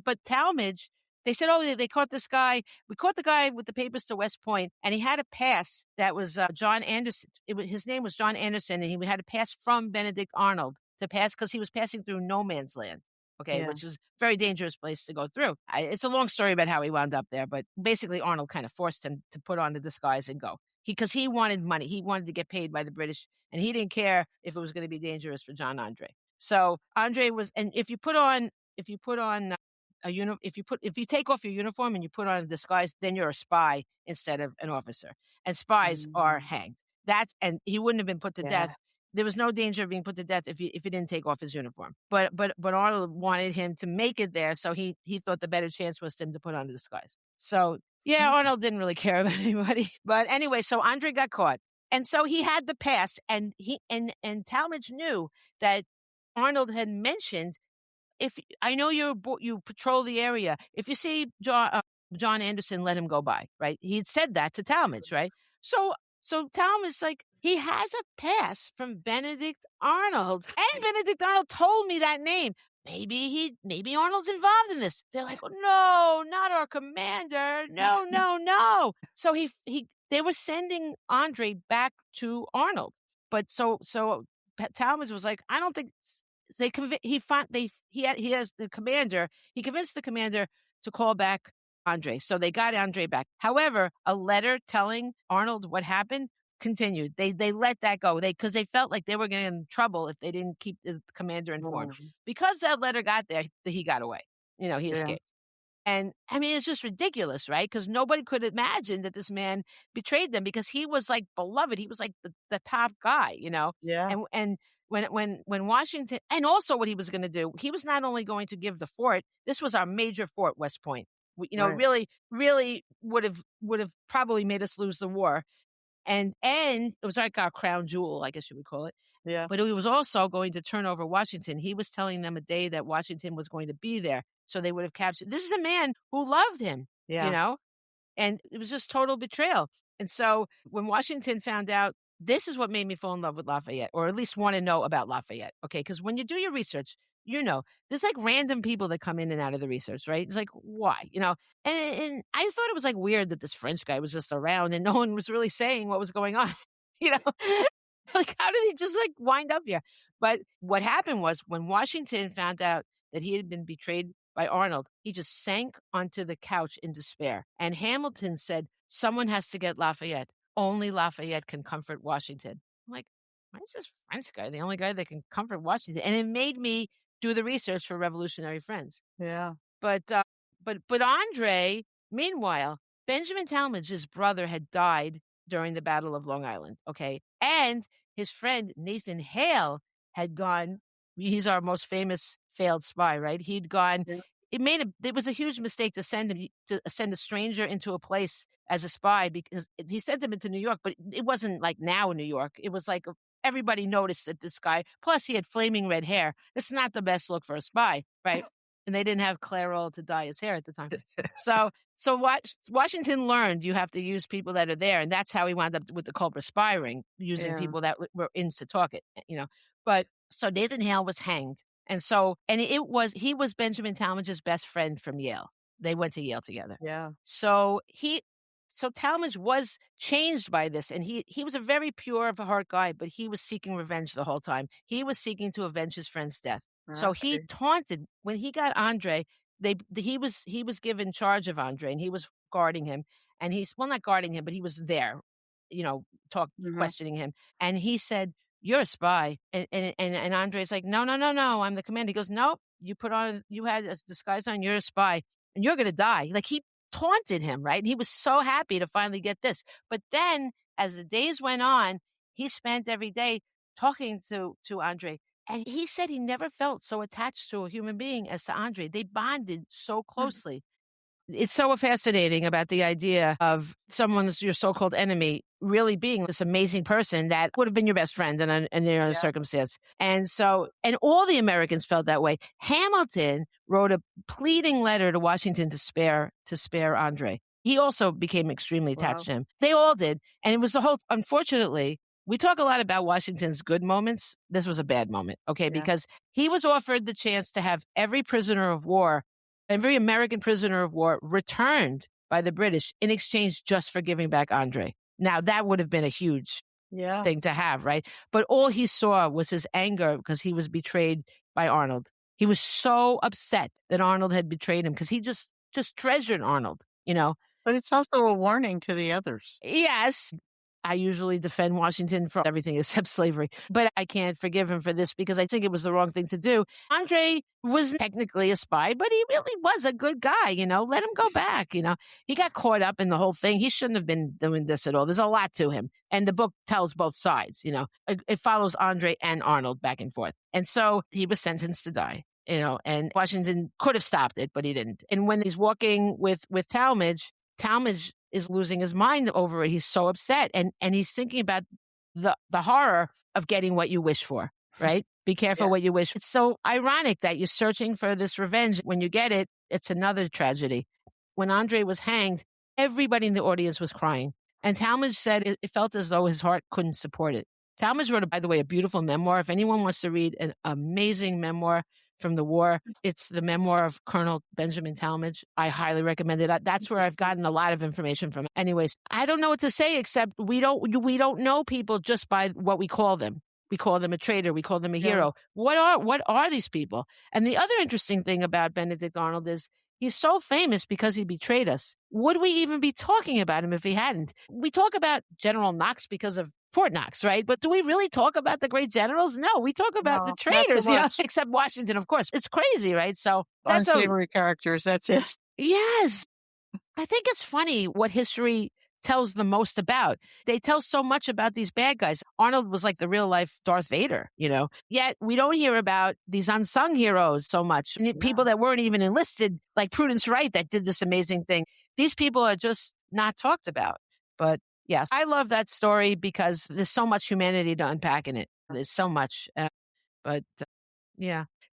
but Talmadge, they said, they caught this guy. We caught the guy with the papers to West Point, and he had a pass that was John Anderson. His name was John Anderson, and he had a pass from Benedict Arnold to pass because he was passing through no man's land, which is a very dangerous place to go through. It's a long story about how he wound up there, but basically Arnold kind of forced him to put on the disguise and go. Because he wanted money. He wanted to get paid by the British, and he didn't care if it was going to be dangerous for John Andre. So Andre was, and if you take off your uniform and you put on a disguise, then you're a spy instead of an officer. And spies are hanged. And he wouldn't have been put to death. There was no danger of being put to death if he didn't take off his uniform. But Arnold wanted him to make it there, so he thought the better chance was him to put on the disguise. So Arnold didn't really care about anybody. But anyway, so Andre got caught. And so he had the pass, and and Talmadge knew that Arnold had mentioned, if I know you patrol the area, if you see John Anderson, let him go by, right? He'd said that to Talmadge, right? So Talmadge's like, he has a pass from Benedict Arnold, and Benedict Arnold told me that name. Maybe Arnold's involved in this. They're like, oh, no, not our commander. No. So they were sending Andre back to Arnold, but so Talmadge was like, I don't think. He has the commander. He convinced the commander to call back Andre. So they got Andre back. However, a letter telling Arnold what happened continued. They let that go. Because they felt like they were getting in trouble if they didn't keep the commander informed. Because that letter got there, he got away. He escaped. And I mean, it's just ridiculous, right? Because nobody could imagine that this man betrayed them, because he was like beloved. He was like the top guy, Yeah. And when Washington, and also what he was going to do, he was not only going to give the fort. This was our major fort, West Point. Really, really would have probably made us lose the war. And it was like our crown jewel, I guess you would call it. Yeah. But he was also going to turn over Washington. He was telling them a day that Washington was going to be there, so they would have captured. This is a man who loved him, and it was just total betrayal. And so when Washington found out, this is what made me fall in love with Lafayette, or at least want to know about Lafayette. Okay, because when you do your research, there's like random people that come in and out of the research, right? It's like, why? And I thought it was like weird that this French guy was just around and no one was really saying what was going on, you know? Like, how did he just like wind up here? But what happened was when Washington found out that he had been betrayed by Arnold, he just sank onto the couch in despair. And Hamilton said, someone has to get Lafayette. Only Lafayette can comfort Washington. I'm like, why is this French guy the only guy that can comfort Washington? And it made me do the research for Revolutionary Friends. Yeah. But Andre, meanwhile, Benjamin Talmadge, his brother, had died during the Battle of Long Island. Okay. And his friend Nathan Hale had gone. He's our most famous failed spy, right? He'd gone. Yeah. It was a huge mistake to send a stranger into a place as a spy, because he sent him into New York, but it wasn't like now in New York. It was like everybody noticed that this guy, plus he had flaming red hair. It's not the best look for a spy, right? And they didn't have Clairol to dye his hair at the time. So Washington learned you have to use people that are there. And that's how he wound up with the Cobra spy ring, using people that were in to talk it, But so Nathan Hale was hanged. And he was Benjamin Talmadge's best friend from Yale. They went to Yale together. Yeah. So Talmadge was changed by this, and he was a very pure of a heart guy, but he was seeking revenge the whole time. He was seeking to avenge his friend's death. So he taunted when he got Andre. He was given charge of Andre, and he was guarding him. And not guarding him, but he was there, questioning him. And he said, "You're a spy." And Andre's like, "No, I'm the commander." He goes, "No, you had a disguise on. You're a spy, and you're gonna die." Like, he taunted him, right? And he was so happy to finally get this. But then, as the days went on, he spent every day talking to Andre. And he said he never felt so attached to a human being as to Andre. They bonded so closely. It's so fascinating about the idea of someone's your so-called enemy really being this amazing person that would have been your best friend in a circumstance. And all the Americans felt that way. Hamilton wrote a pleading letter to Washington to spare Andre. He also became extremely attached to him. They all did. And it was unfortunately, we talk a lot about Washington's good moments. This was a bad moment, because he was offered the chance to have every American prisoner of war returned by the British in exchange just for giving back Andre. Now, that would have been a huge thing to have, right? But all he saw was his anger because he was betrayed by Arnold. He was so upset that Arnold had betrayed him because he just treasured Arnold, But it's also a warning to the others. Yes. I usually defend Washington for everything except slavery, but I can't forgive him for this because I think it was the wrong thing to do. Andre was technically a spy, but he really was a good guy, let him go back, He got caught up in the whole thing. He shouldn't have been doing this at all. There's a lot to him. And the book tells both sides, It follows Andre and Arnold back and forth. And so he was sentenced to die. And Washington could have stopped it, but he didn't. And when he's walking with Talmadge is losing his mind over it. He's so upset. And he's thinking about the horror of getting what you wish for, right? Be careful what you wish. It's so ironic that you're searching for this revenge. When you get it, it's another tragedy. When Andre was hanged, everybody in the audience was crying. And Talmadge said it felt as though his heart couldn't support it. Talmadge wrote, by the way, a beautiful memoir. If anyone wants to read an amazing memoir from the war, it's the memoir of Colonel Benjamin Talmadge. I highly recommend it. That's where I've gotten a lot of information from. Anyways, I don't know what to say except we don't know people just by what we call them. We call them a traitor. We call them a hero. What are these people? And the other interesting thing about Benedict Arnold is he's so famous because he betrayed us. Would we even be talking about him if he hadn't? We talk about General Knox because of Fort Knox, right? But do we really talk about the great generals? No, we talk about the traitors, except Washington, of course. It's crazy, right? So that's unsavory characters. That's it. Yes. I think it's funny what history tells the most about. They tell so much about these bad guys. Arnold was like the real life Darth Vader, Yet we don't hear about these unsung heroes so much. People that weren't even enlisted, like Prudence Wright, that did this amazing thing. These people are just not talked about. But yes, I love that story because there's so much humanity to unpack in it. There's so much.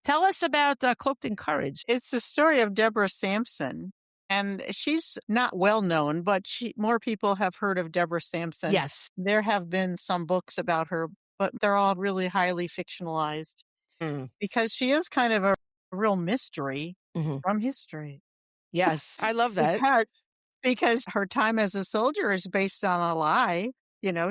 Tell us about Cloaked in Courage. It's the story of Deborah Sampson. And she's not well known, but more people have heard of Deborah Sampson. Yes. There have been some books about her, but they're all really highly fictionalized. because she is kind of a real mystery Mm-hmm. from history. Yes, I love that. Because her time as a soldier is based on a lie.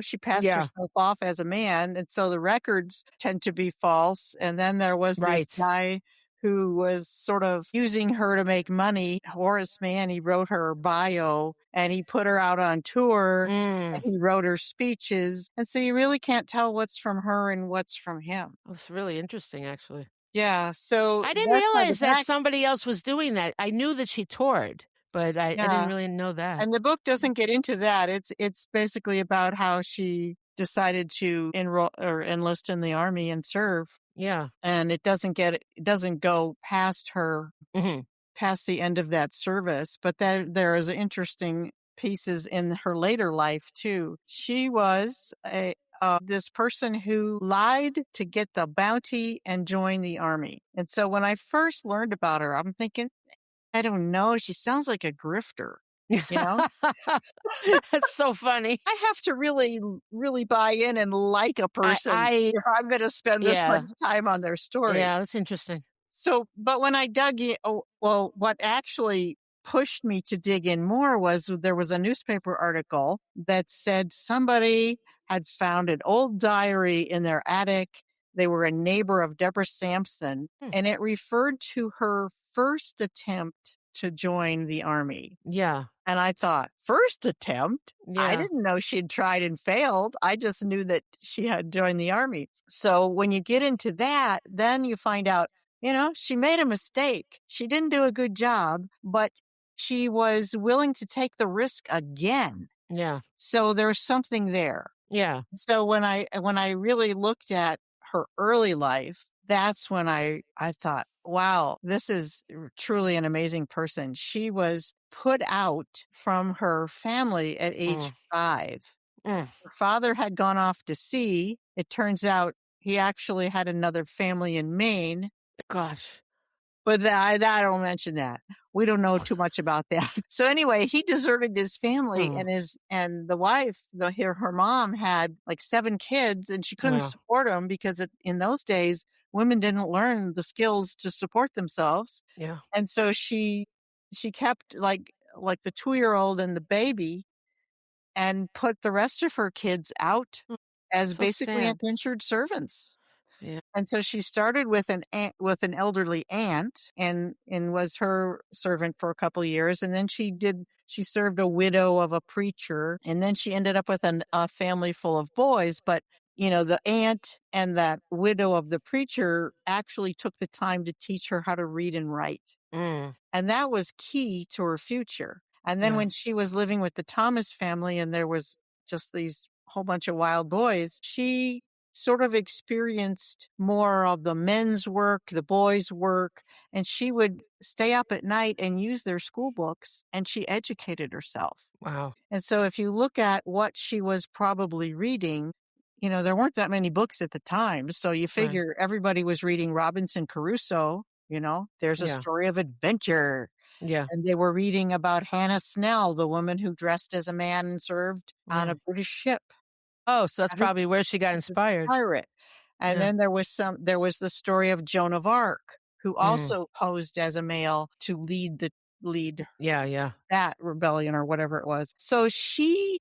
She passed Yeah. herself off as a man, and so the records tend to be false. And then there was this Right. guy who was sort of using her to make money. Horace Mann, he wrote her bio, and he put her out on tour, and he wrote her speeches. And so you really can't tell what's from her and what's from him. It's really interesting, actually. Yeah, so I didn't that's why the realize that back. somebody else was doing that. I knew that she toured, but I didn't Yeah. really know that. And the book doesn't get into that. It's basically about how she decided to enroll or enlist in the army and serve. Yeah. And it doesn't go past her, Mhm. past the end of that service. But there is interesting pieces in her later life too. She was this person who lied to get the bounty and join the army. And so when I first learned about her, I'm thinking, I don't know. She sounds like a grifter, That's so funny. I have to really, really buy in and like a person if I'm going to spend this much time on their story. Yeah, that's interesting. So, but when I dug in, what actually pushed me to dig in more was there was a newspaper article that said somebody had found an old diary in their attic. They were a neighbor of Deborah Sampson, and it referred to her first attempt to join the army. Yeah. And I thought, first attempt? Yeah. I didn't know she'd tried and failed. I just knew that she had joined the army. So when you get into that, then you find out, she made a mistake. She didn't do a good job, but she was willing to take the risk again. Yeah. So there's something there. Yeah. So when I really looked at her early life, that's when I thought, wow, this is truly an amazing person. She was put out from her family at age 5. Her father had gone off to sea. It turns out he actually had another family in Maine. Gosh. But I don't mention that. We don't know too much about that. So anyway, he deserted his family and the wife, her mom had like 7 kids, and she couldn't support them because in those days, women didn't learn the skills to support themselves. Yeah. And so she kept like the 2-year-old and the baby and put the rest of her kids out as So basically sad. indentured servants. Yeah. And so she started with an elderly aunt and was her servant for a couple of years. And then she served a widow of a preacher. And then she ended up with a family full of boys. But, the aunt and that widow of the preacher actually took the time to teach her how to read and write. And that was key to her future. And then when she was living with the Thomas family and there was just these whole bunch of wild boys, she sort of experienced more of the men's work, the boys' work, and she would stay up at night and use their school books, and she educated herself. Wow. And so if you look at what she was probably reading, there weren't that many books at the time. So you figure everybody was reading Robinson Crusoe, there's a story of adventure. Yeah. And they were reading about Hannah Snell, the woman who dressed as a man and served on a British ship. Oh, so that's probably where she got inspired. Pirate. And then there was the story of Joan of Arc, who also posed as a male to lead that rebellion or whatever it was. So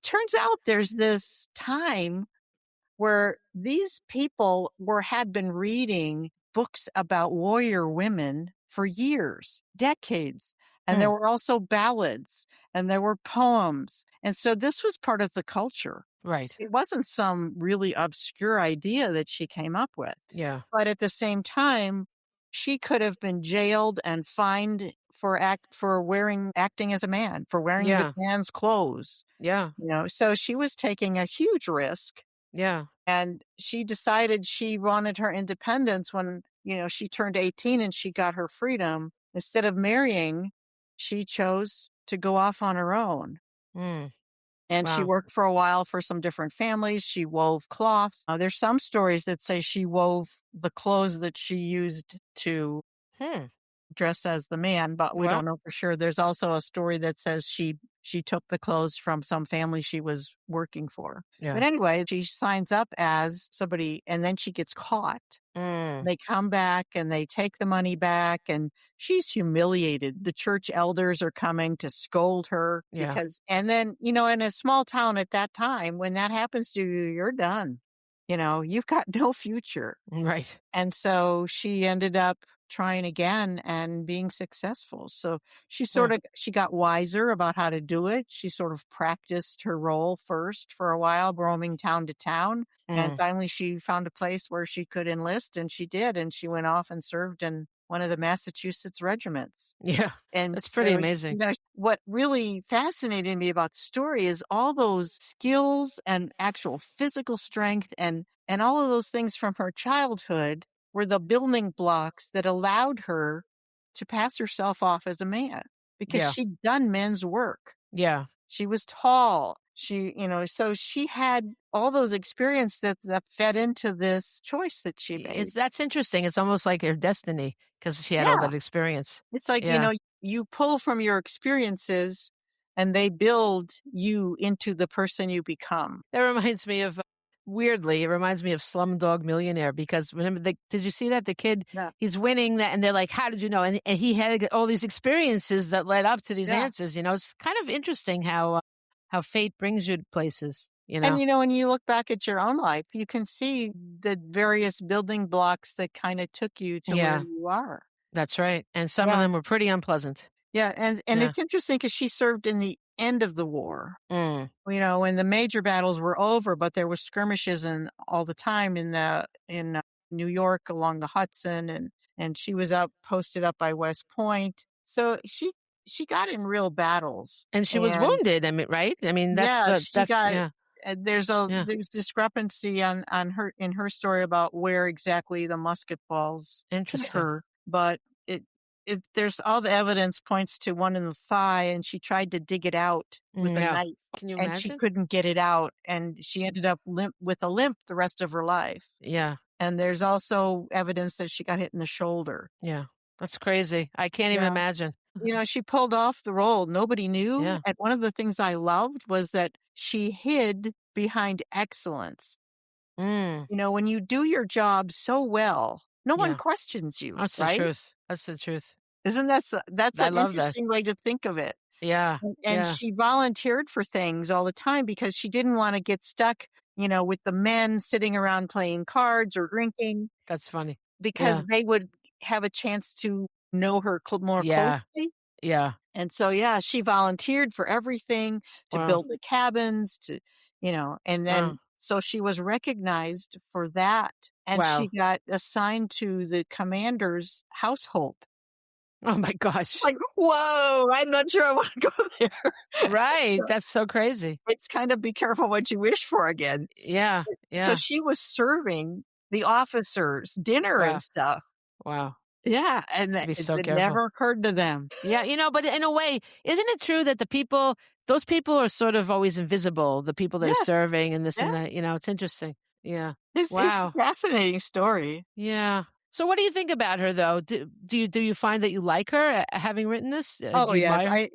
turns out there's this time where these people had been reading books about warrior women for years, decades. And there were also ballads and there were poems. And so this was part of the culture. Right. It wasn't some really obscure idea that she came up with. Yeah. But at the same time, she could have been jailed and fined for acting as a man, for wearing the man's clothes. Yeah. So she was taking a huge risk. Yeah. And she decided she wanted her independence when, she turned 18 and she got her freedom. Instead of marrying, she chose to go off on her own. And she worked for a while for some different families. She wove cloths. There's some stories that say she wove the clothes that she used to dress as the man, but we don't know for sure. There's also a story that says she took the clothes from some family she was working for. Yeah. But anyway, she signs up as somebody and then she gets caught. They come back and they take the money back, and she's humiliated. The church elders are coming to scold her Yeah. and then, in a small town at that time, when that happens to you, you're done. You've got no future. Right. And so she ended up trying again and being successful. So she got wiser about how to do it. She sort of practiced her role first for a while, roaming town to town. And finally she found a place where she could enlist, and she did. And she went off and served in one of the Massachusetts regiments. Yeah. And That's pretty so, amazing. what really fascinated me about the story is all those skills and actual physical strength and all of those things from her childhood were the building blocks that allowed her to pass herself off as a man, because she'd done men's work. Yeah. She was tall. So she had all those experiences that fed into this choice that she made. That's interesting. It's almost like her destiny, because she had all that experience. It's like, you pull from your experiences and they build you into the person you become. That reminds me of, weirdly, it reminds me of Slumdog Millionaire, because remember, did you see that? The kid, he's winning that, and they're like, how did you know? And he had all these experiences that led up to these answers. It's kind of interesting how fate brings you to places. And, when you look back at your own life, you can see the various building blocks that kind of took you to where you are. That's right. And some of them were pretty unpleasant. Yeah. And it's interesting because she served in the end of the war, when the major battles were over, but there were skirmishes all the time in New York along the Hudson. And she was posted up by West Point. So she got in real battles. And she was wounded, right? I mean, that's there's discrepancy in her story about where exactly the musket balls hit her, but there's all the evidence points to one in the thigh, and she tried to dig it out with a knife. Can you imagine? And she couldn't get it out, and she ended up with a limp the rest of her life. Yeah. And there's also evidence that she got hit in the shoulder. Yeah. That's crazy. I can't even imagine. She pulled off the role. Nobody knew. Yeah. And one of the things I loved was that she hid behind excellence. When you do your job so well, no one questions you. That's right? the truth. That's the truth. Isn't that's an interesting way to think of it? Yeah. And she volunteered for things all the time because she didn't want to get stuck, with the men sitting around playing cards or drinking. That's funny. Because they would have a chance to know her more closely. Yeah. And so, she volunteered for everything, to build the cabins, and then so she was recognized for that. And she got assigned to the commander's household. Oh my gosh. Like, whoa, I'm not sure I want to go there. Right. That's so crazy. It's kind of be careful what you wish for again. Yeah. Yeah. So she was serving the officers dinner and stuff. Wow. Yeah. And it never occurred to them. Yeah. But in a way, isn't it true that those people are sort of always invisible, the people that are serving and this and that, it's interesting. Yeah. It's a fascinating story. Yeah. So what do you think about her, though? Do you find that you like her, having written this? Oh, yes.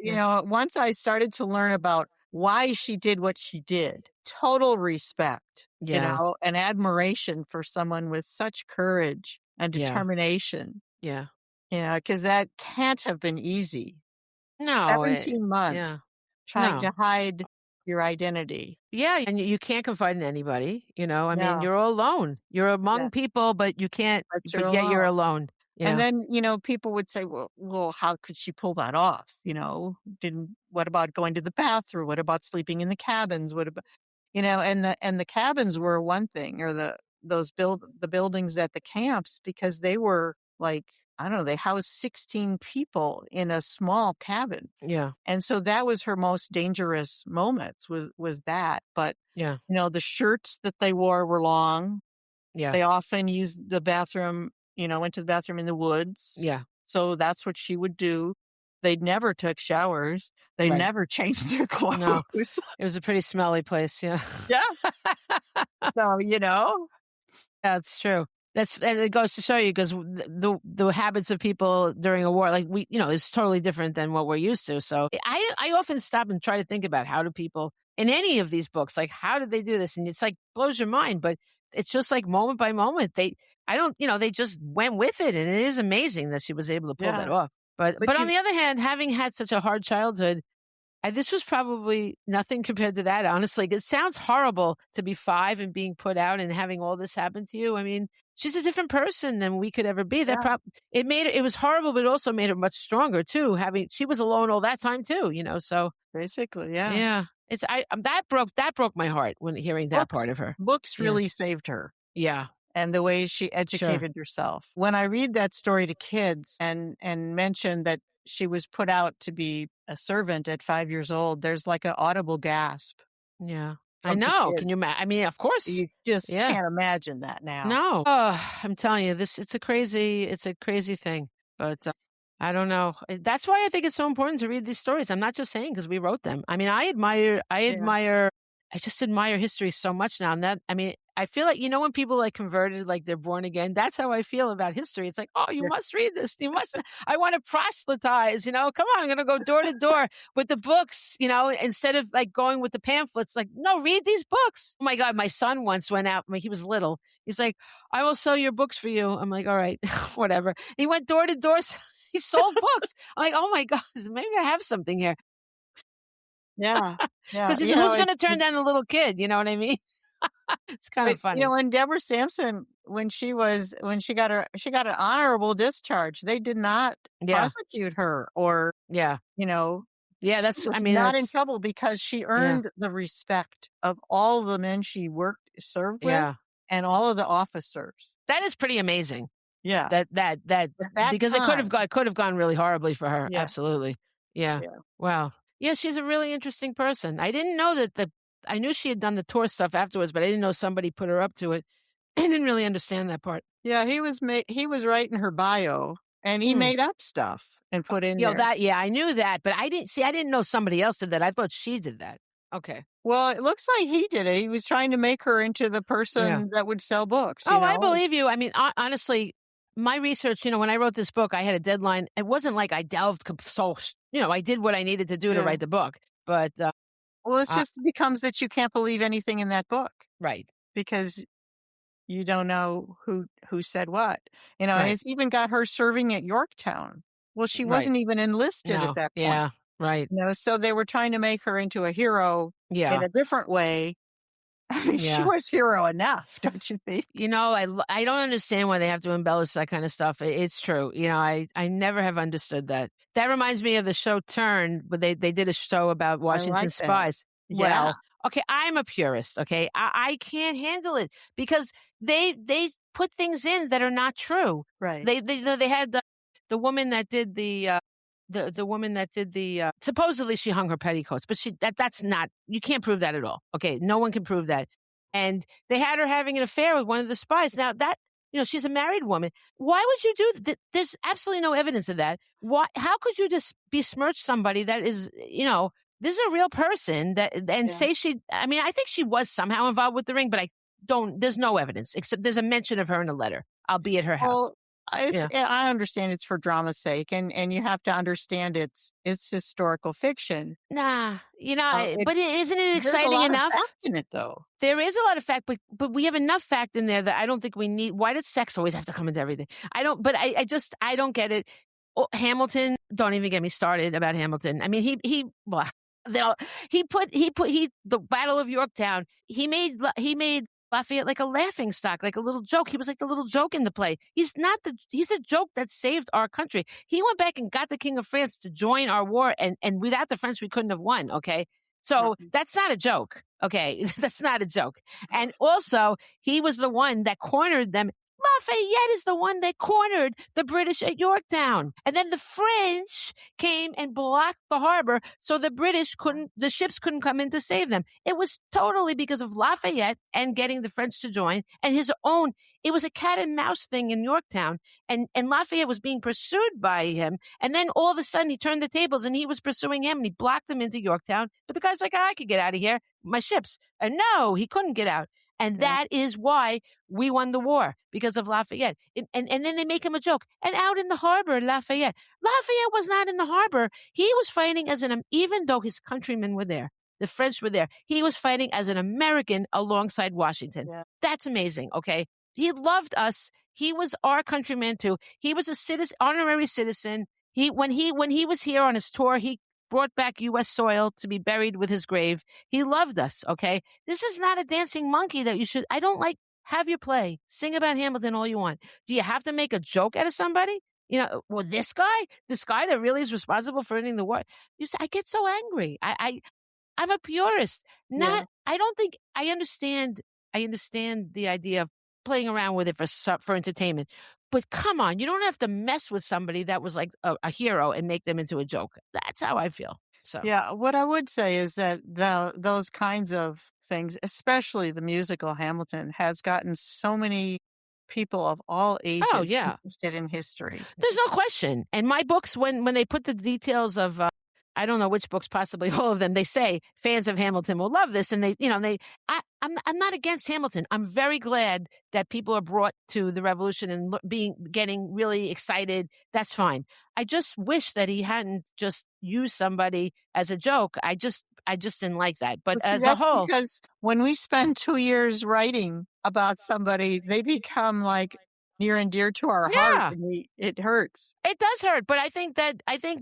Once I started to learn about why she did what she did, total respect, and admiration for someone with such courage and determination. Yeah. Because that can't have been easy. No. 17 months trying to hide your identity. Yeah, and you can't confide in anybody, I mean, you're all alone. You're among people, but you can't, but yet you're alone. Yeah. And then, people would say, well, how could she pull that off? What about going to the bathroom? What about sleeping in the cabins? What about, and the cabins were one thing, or the buildings at the camps, because they were like, I don't know, they housed 16 people in a small cabin. Yeah. And so that was her most dangerous moments was that. But, the shirts that they wore were long. Yeah. They often used the bathroom, went to the bathroom in the woods. Yeah. So that's what she would do. They never took showers. They never changed their clothes. No. It was a pretty smelly place. Yeah. Yeah. So, That's true. It goes to show you, because the habits of people during a war, like is totally different than what we're used to. So I often stop and try to think about, how do people in any of these books, like, how did they do this? And it's like, blows your mind, but it's just like moment by moment. they just went with it. And it is amazing that she was able to pull that off. But on the other hand, having had such a hard childhood, this was probably nothing compared to that, honestly. It sounds horrible to be 5 and being put out and having all this happen to you. I mean, she's a different person than we could ever be. It was horrible, but it also made her much stronger too. She was alone all that time too, so. Basically, yeah. Yeah. That broke my heart when hearing that part of her. Books really saved her. Yeah. And the way she educated herself. When I read that story to kids and mention that she was put out to be a servant at 5 years old, there's like an audible gasp. Yeah. I know. Can you imagine? I mean, of course. You just can't imagine that now. No. Oh, I'm telling you, it's a crazy thing. But I don't know. That's why I think it's so important to read these stories. I'm not just saying because we wrote them. I mean, I just admire history so much now. And I feel like, when people like converted, like they're born again, that's how I feel about history. It's like, oh, you must read this. You must. I want to proselytize, come on, I'm going to go door to door with the books, instead of like going with the pamphlets, like, no, read these books. Oh my God. My son once went out. He was little. He's like, I will sell your books for you. I'm like, all right, whatever. He went door to door. He sold books. I'm like, oh my God, maybe I have something here. Yeah. Because who's going to turn down the little kid? You know what I mean? It's kind of funny. And Deborah Sampson, when she got an honorable discharge, they did not prosecute her or, that's, she was not in trouble because she earned the respect of all the men she served with and all of the officers. That is pretty amazing. Yeah. That because it could have gone really horribly for her. Yeah. Absolutely. Yeah. Wow. Yeah, she's a really interesting person. I didn't know I knew she had done the tour stuff afterwards, but I didn't know somebody put her up to it. I didn't really understand that part. Yeah, he was writing her bio, and he made up stuff and put in there. I knew that, but I didn't know somebody else did that. I thought she did that. Okay. Well, it looks like he did it. He was trying to make her into the person that would sell books. I believe you. I mean, honestly, my research, when I wrote this book, I had a deadline. It wasn't like I delved so, I did what I needed to do to write the book. But well, it just becomes that you can't believe anything in that book. Right. Because you don't know who said what. And it's even got her serving at Yorktown. Well, she wasn't even enlisted at that point. Yeah, right. So they were trying to make her into a hero in a different way. I mean, she was hero enough, don't you think? I don't understand why they have to embellish that kind of stuff. It's true. I never have understood that. That reminds me of the show Turn, but they did a show about Washington spies. Yeah. Well, okay, I'm a purist, okay? I can't handle it because they put things in that are not true. Right. They had the woman that did the woman that did supposedly she hung her petticoats, but that's not, you can't prove that at all. Okay. No one can prove that. And they had her having an affair with one of the spies. Now that, she's a married woman. Why would you do that? There's absolutely no evidence of that. How could you just besmirch somebody that is, this is a real person say I think she was somehow involved with the ring, but there's no evidence except there's a mention of her in a letter. I'll be at her house. Well, I understand it's for drama's sake, and you have to understand it's historical fiction. Nah, but isn't it exciting enough? enough? There's a lot of fact in it, though. There is a lot of fact, but we have enough fact in there that I don't think we need. Why does sex always have to come into everything? I don't get it. Oh, Hamilton, don't even get me started about Hamilton. I mean, the Battle of Yorktown. He made Lafayette like a laughing stock, like a little joke. He was like the little joke in the play. He's the joke that saved our country. He went back and got the King of France to join our war, and without the French, we couldn't have won, okay? So that's not a joke, okay? That's not a joke. And also, he was the one that cornered them. Lafayette is the one that cornered the British at Yorktown. And then the French came and blocked the harbor so the ships couldn't come in to save them. It was totally because of Lafayette and getting the French to join and it was a cat and mouse thing in Yorktown. And Lafayette was being pursued by him. And then all of a sudden he turned the tables and he was pursuing him and he blocked him into Yorktown. But the guy's like, I could get out of here. My ships. And no, he couldn't get out. And that is why we won the war, because of Lafayette. And then they make him a joke. And out in the harbor, Lafayette was not in the harbor. He was fighting even though his countrymen were there, the French were there, he was fighting as an American alongside Washington. Yeah. That's amazing, okay? He loved us. He was our countryman too. He was a honorary citizen. When he was here on his tour, he brought back U.S. soil to be buried with his grave. He loved us, okay? This is not a dancing monkey that you should, I don't like, have your play. Sing about Hamilton all you want. Do you have to make a joke out of somebody? Well, this guy that really is responsible for ending the war. I get so angry. I'm a purist. I don't think I understand the idea of playing around with it for entertainment. But come on, you don't have to mess with somebody that was like a hero and make them into a joke. That's how I feel. So Yeah, what I would say is that those kinds of things, especially the musical Hamilton, has gotten so many people of all ages interested in history. There's no question. And my books, when they put the details of I don't know which books, possibly all of them, they say fans of Hamilton will love this. And I'm not against Hamilton. I'm very glad that people are brought to the revolution and getting really excited. That's fine. I just wish that he hadn't just used somebody as a joke. I just didn't like that. But as a whole, because when we spend 2 years writing about somebody, they become like near and dear to our heart. And it hurts. It does hurt, but I think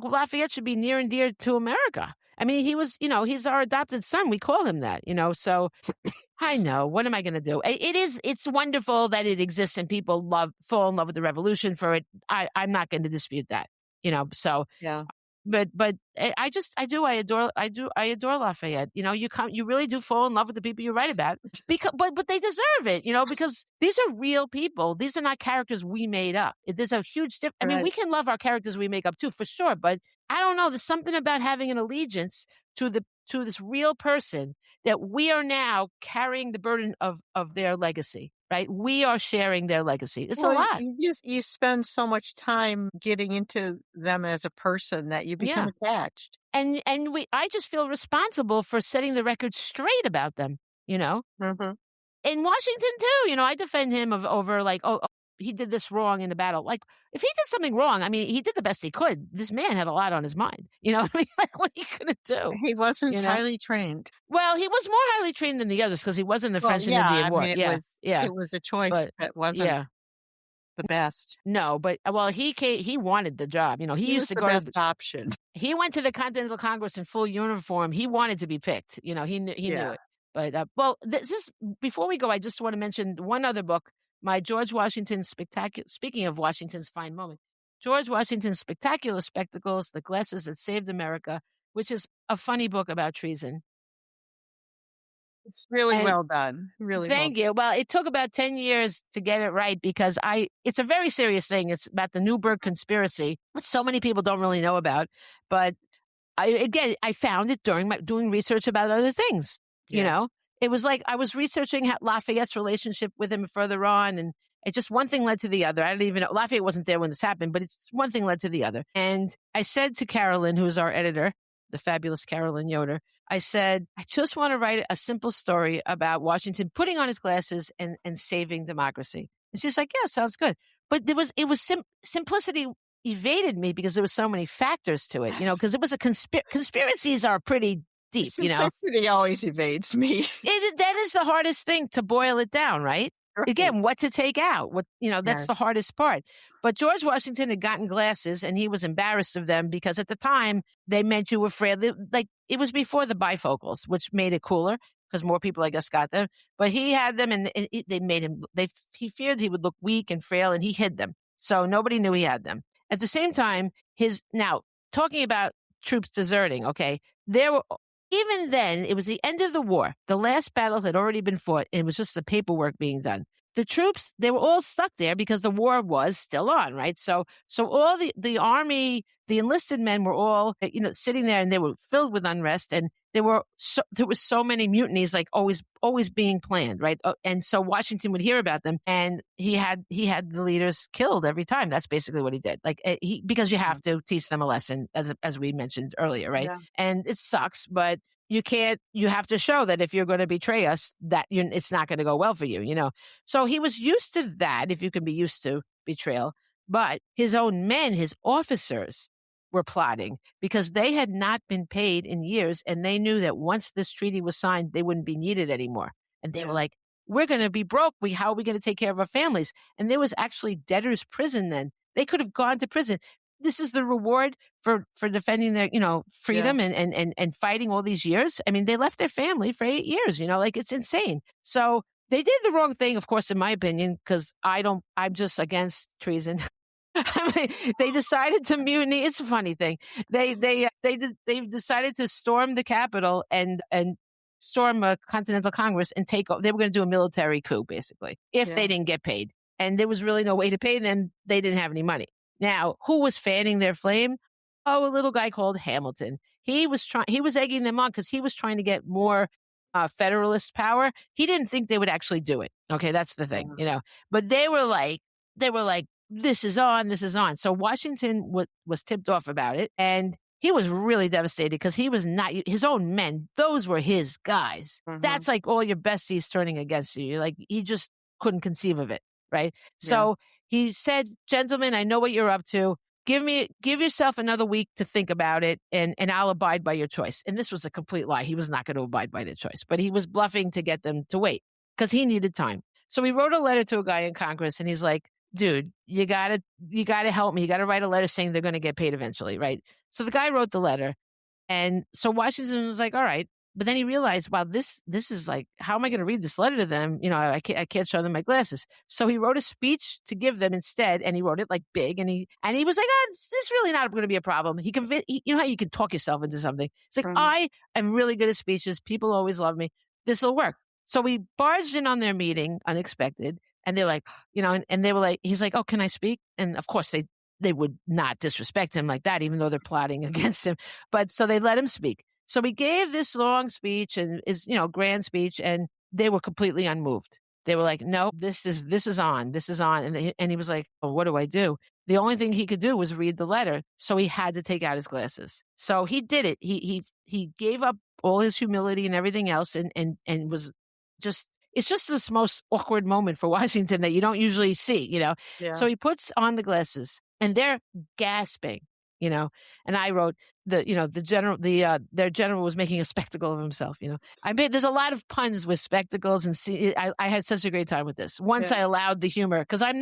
Lafayette should be near and dear to America. I mean, he was, he's our adopted son. We call him that, so I know. What am I going to do? It's wonderful that it exists and people fall in love with the revolution for it. I'm not going to dispute that, so. Yeah. But I adore Lafayette. You really do fall in love with the people you write about but they deserve it, because these are real people. These are not characters we made up. There's a huge difference. I mean, we can love our characters we make up too, for sure. But I don't know. There's something about having an allegiance to this real person that we are now carrying the burden of their legacy. Right? We are sharing their legacy. It's a lot. You spend so much time getting into them as a person that you become attached. And I just feel responsible for setting the record straight about them, Mm-hmm. In Washington too, I defend him over like, he did this wrong in the battle. Like, if he did something wrong, I mean, he did the best he could. This man had a lot on his mind. Like, what are you going to do? He wasn't highly trained. Well, he was more highly trained than the others because he was in the French and Indian War. It was a choice that wasn't the best. No, but he wanted the job. He used to go the best option. He went to the Continental Congress in full uniform. He wanted to be picked. He knew it. But before we go, I just want to mention one other book. My George Washington speaking of Washington's fine moment, George Washington's Spectacular Spectacles, The Glasses That Saved America, which is a funny book about treason. It's really well done. Really Thank you. Well, it took about 10 years to get it right because it's a very serious thing. It's about the Newburgh conspiracy, which so many people don't really know about. But I found it during my doing research about other things, It was like I was researching Lafayette's relationship with him further on, and it just one thing led to the other. I don't even know. Lafayette wasn't there when this happened, but it's one thing led to the other. And I said to Carolyn, who's our editor, the fabulous Carolyn Yoder, I said, I just want to write a simple story about Washington putting on his glasses and saving democracy. And she's like, yeah, sounds good. But simplicity evaded me because there was so many factors to it, because it was conspiracies are pretty deep, Simplicity always evades me. That is the hardest thing to boil it down, right? Again, what to take out, that's the hardest part. But George Washington had gotten glasses and he was embarrassed of them because at the time they meant you were frail. Like it was before the bifocals, which made it cooler because more people, I guess, got them. But he had them and they made him, he feared he would look weak and frail and he hid them. So nobody knew he had them. At the same time, now talking about troops deserting, okay, even then, it was the end of the war. The last battle had already been fought, and it was just the paperwork being done. The troops, they were all stuck there because the war was still on, right? So all the army, the enlisted men were all, sitting there, and they were filled with unrest, and there was so many mutinies, like always being planned, right? And so Washington would hear about them, and he had the leaders killed every time. That's basically what he did, like because you have to teach them a lesson, as we mentioned earlier, right? Yeah. And it sucks, but you have to show that if you're going to betray us, that it's not going to go well for you, So he was used to that, if you can be used to betrayal. But his own men, his officers, were plotting because they had not been paid in years, and they knew that once this treaty was signed, they wouldn't be needed anymore. And they were like, we're going to be broke. How are we going to take care of our families? And there was actually debtor's prison then. They could have gone to prison. This is the reward for defending their, freedom and fighting all these years. I mean, they left their family for 8 years, like it's insane. So they did the wrong thing, of course, in my opinion, because I'm just against treason. I mean, they decided to mutiny. It's a funny thing. They decided to storm the Capitol and storm a Continental Congress and take over. They were going to do a military coup, basically, if they didn't get paid. And there was really no way to pay them. They didn't have any money. Now, who was fanning their flame? Oh, a little guy called Hamilton. He was egging them on because he was trying to get more Federalist power. He didn't think they would actually do it. Okay, that's the thing, But they were like, this is on. So Washington was tipped off about it, and he was really devastated because he was not his own men. Those were his guys. Mm-hmm. That's like all your besties turning against you. Like he just couldn't conceive of it, right? Yeah. So he said, "Gentlemen, I know what you're up to. Give yourself another week to think about it, and I'll abide by your choice." And this was a complete lie. He was not going to abide by their choice, but he was bluffing to get them to wait because he needed time. So he wrote a letter to a guy in Congress, and he's like, "Dude, you gotta help me. You gotta write a letter saying they're going to get paid eventually, right?" So the guy wrote the letter, and so Washington was like, "All right." But then he realized, wow, this is like, how am I going to read this letter to them? I can't show them my glasses. So he wrote a speech to give them instead, and he wrote it like big, and he was like, this is really not going to be a problem. He you know how you can talk yourself into something. It's like, I am really good at speeches. People always love me. This will work. So we barged in on their meeting, unexpected, and they're like, and they were like, he's like, "Oh, can I speak?" And of course they would not disrespect him like that, even though they're plotting against him. But so they let him speak. So he gave this long speech and grand speech, and they were completely unmoved. They were like, "No, this is on. And he was like, "Oh, what do I do?" The only thing he could do was read the letter. So he had to take out his glasses. So he did it. He gave up all his humility and everything else, and was just. It's just this most awkward moment for Washington that you don't usually see, Yeah. So he puts on the glasses, and they're gasping, And I wrote their general was making a spectacle of himself, I bet there's a lot of puns with spectacles, and I had such a great time with this. Once I allowed the humor, because I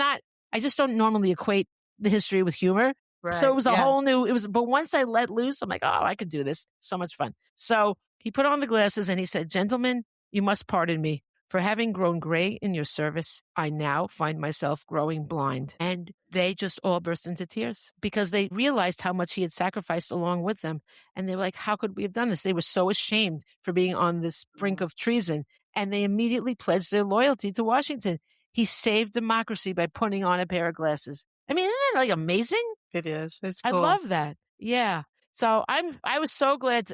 just don't normally equate the history with humor. Right. So it was a whole new. But once I let loose, I'm like, oh, I could do this. So much fun. So he put on the glasses and he said, "Gentlemen, you must pardon me. For having grown gray in your service, I now find myself growing blind." And they just all burst into tears because they realized how much he had sacrificed along with them. And they were like, how could we have done this? They were so ashamed for being on this brink of treason. And they immediately pledged their loyalty to Washington. He saved democracy by putting on a pair of glasses. I mean, isn't that like amazing? It is. It's cool. I love that. Yeah. So I was so glad.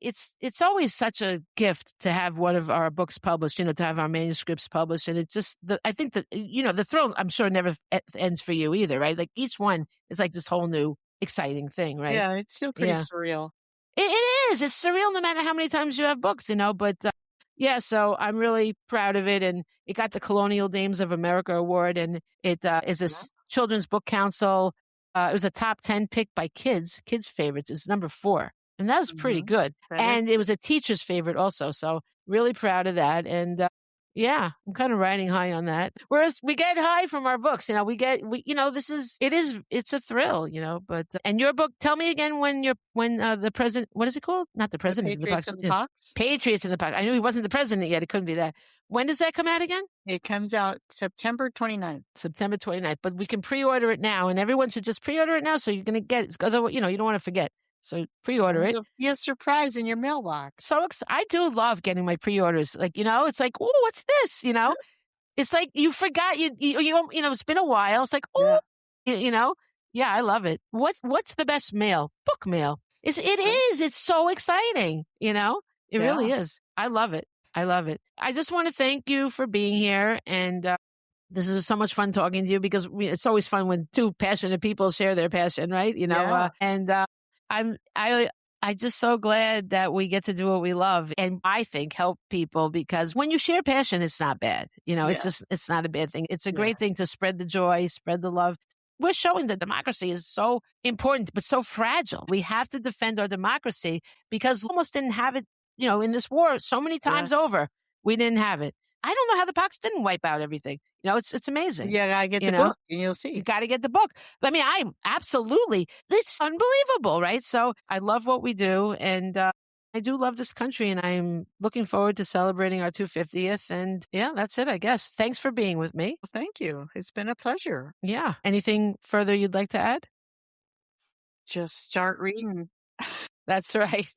It's always such a gift to have one of our books published, to have our manuscripts published. And it just, I think that, the thrill, I'm sure, never ends for you either, right? Like each one is like this whole new exciting thing, right? Yeah, it's still pretty surreal. It is. It's surreal no matter how many times you have books, but so I'm really proud of it. And it got the Colonial Dames of America Award, and it is a Children's Book Council. It was a top 10 pick by kids favorites. It's number 4. And that was pretty good. And it was a teacher's favorite also. So really proud of that. And I'm kind of riding high on that. Whereas we get high from our books, it's a thrill, but, and your book, tell me again when the president, what is it called? Not the president. Patriots in the Box. Patriots in the Box. I knew he wasn't the president yet. It couldn't be that. When does that come out again? It comes out September 29th. September 29th. But we can pre-order it now, and everyone should just pre-order it now so you're going to get it. Otherwise, you don't want to forget. So pre-order it. It'll be a surprise in your mailbox. So I do love getting my pre-orders. Like, it's like, oh, what's this? It's like you forgot, it's been a while. It's like, oh, yeah, I love it. What's the best mail? Book mail. It is. It's so exciting. It really is. I love it. I just want to thank you for being here. And this was so much fun talking to you because it's always fun when two passionate people share their passion, right? I'm just so glad that we get to do what we love and I think help people, because when you share passion, it's not bad. It's not a bad thing. It's a great thing to spread the joy, spread the love. We're showing that democracy is so important, but so fragile. We have to defend our democracy because we almost didn't have it, in this war so many times over. We didn't have it. I don't know how the pox didn't wipe out everything. You know, it's amazing. Yeah, I get You the know? book and you'll see. You got to get the book. I mean, it's unbelievable, right? So I love what we do. And I do love this country. And I'm looking forward to celebrating our 250th. And yeah, that's it, I guess. Thanks for being with me. Well, thank you. It's been a pleasure. Yeah. Anything further you'd like to add? Just start reading. That's right.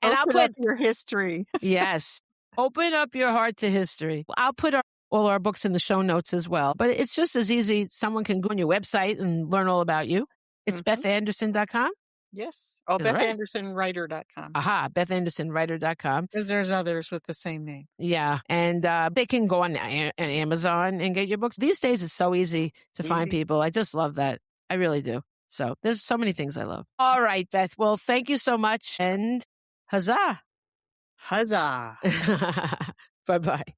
And Open I'll put up your history. Yes. Open up your heart to history. I'll put all our books in the show notes as well. But it's just as easy. Someone can go on your website and learn all about you. It's bethanderson.com. Yes. Oh, Right. BethAndersonWriter.com. Aha, bethandersonwriter.com. Because there's others with the same name. Yeah. And they can go on Amazon and get your books. These days, it's so easy to find people. I just love that. I really do. So there's so many things I love. All right, Beth. Well, thank you so much. And huzzah. Huzzah. Bye-bye.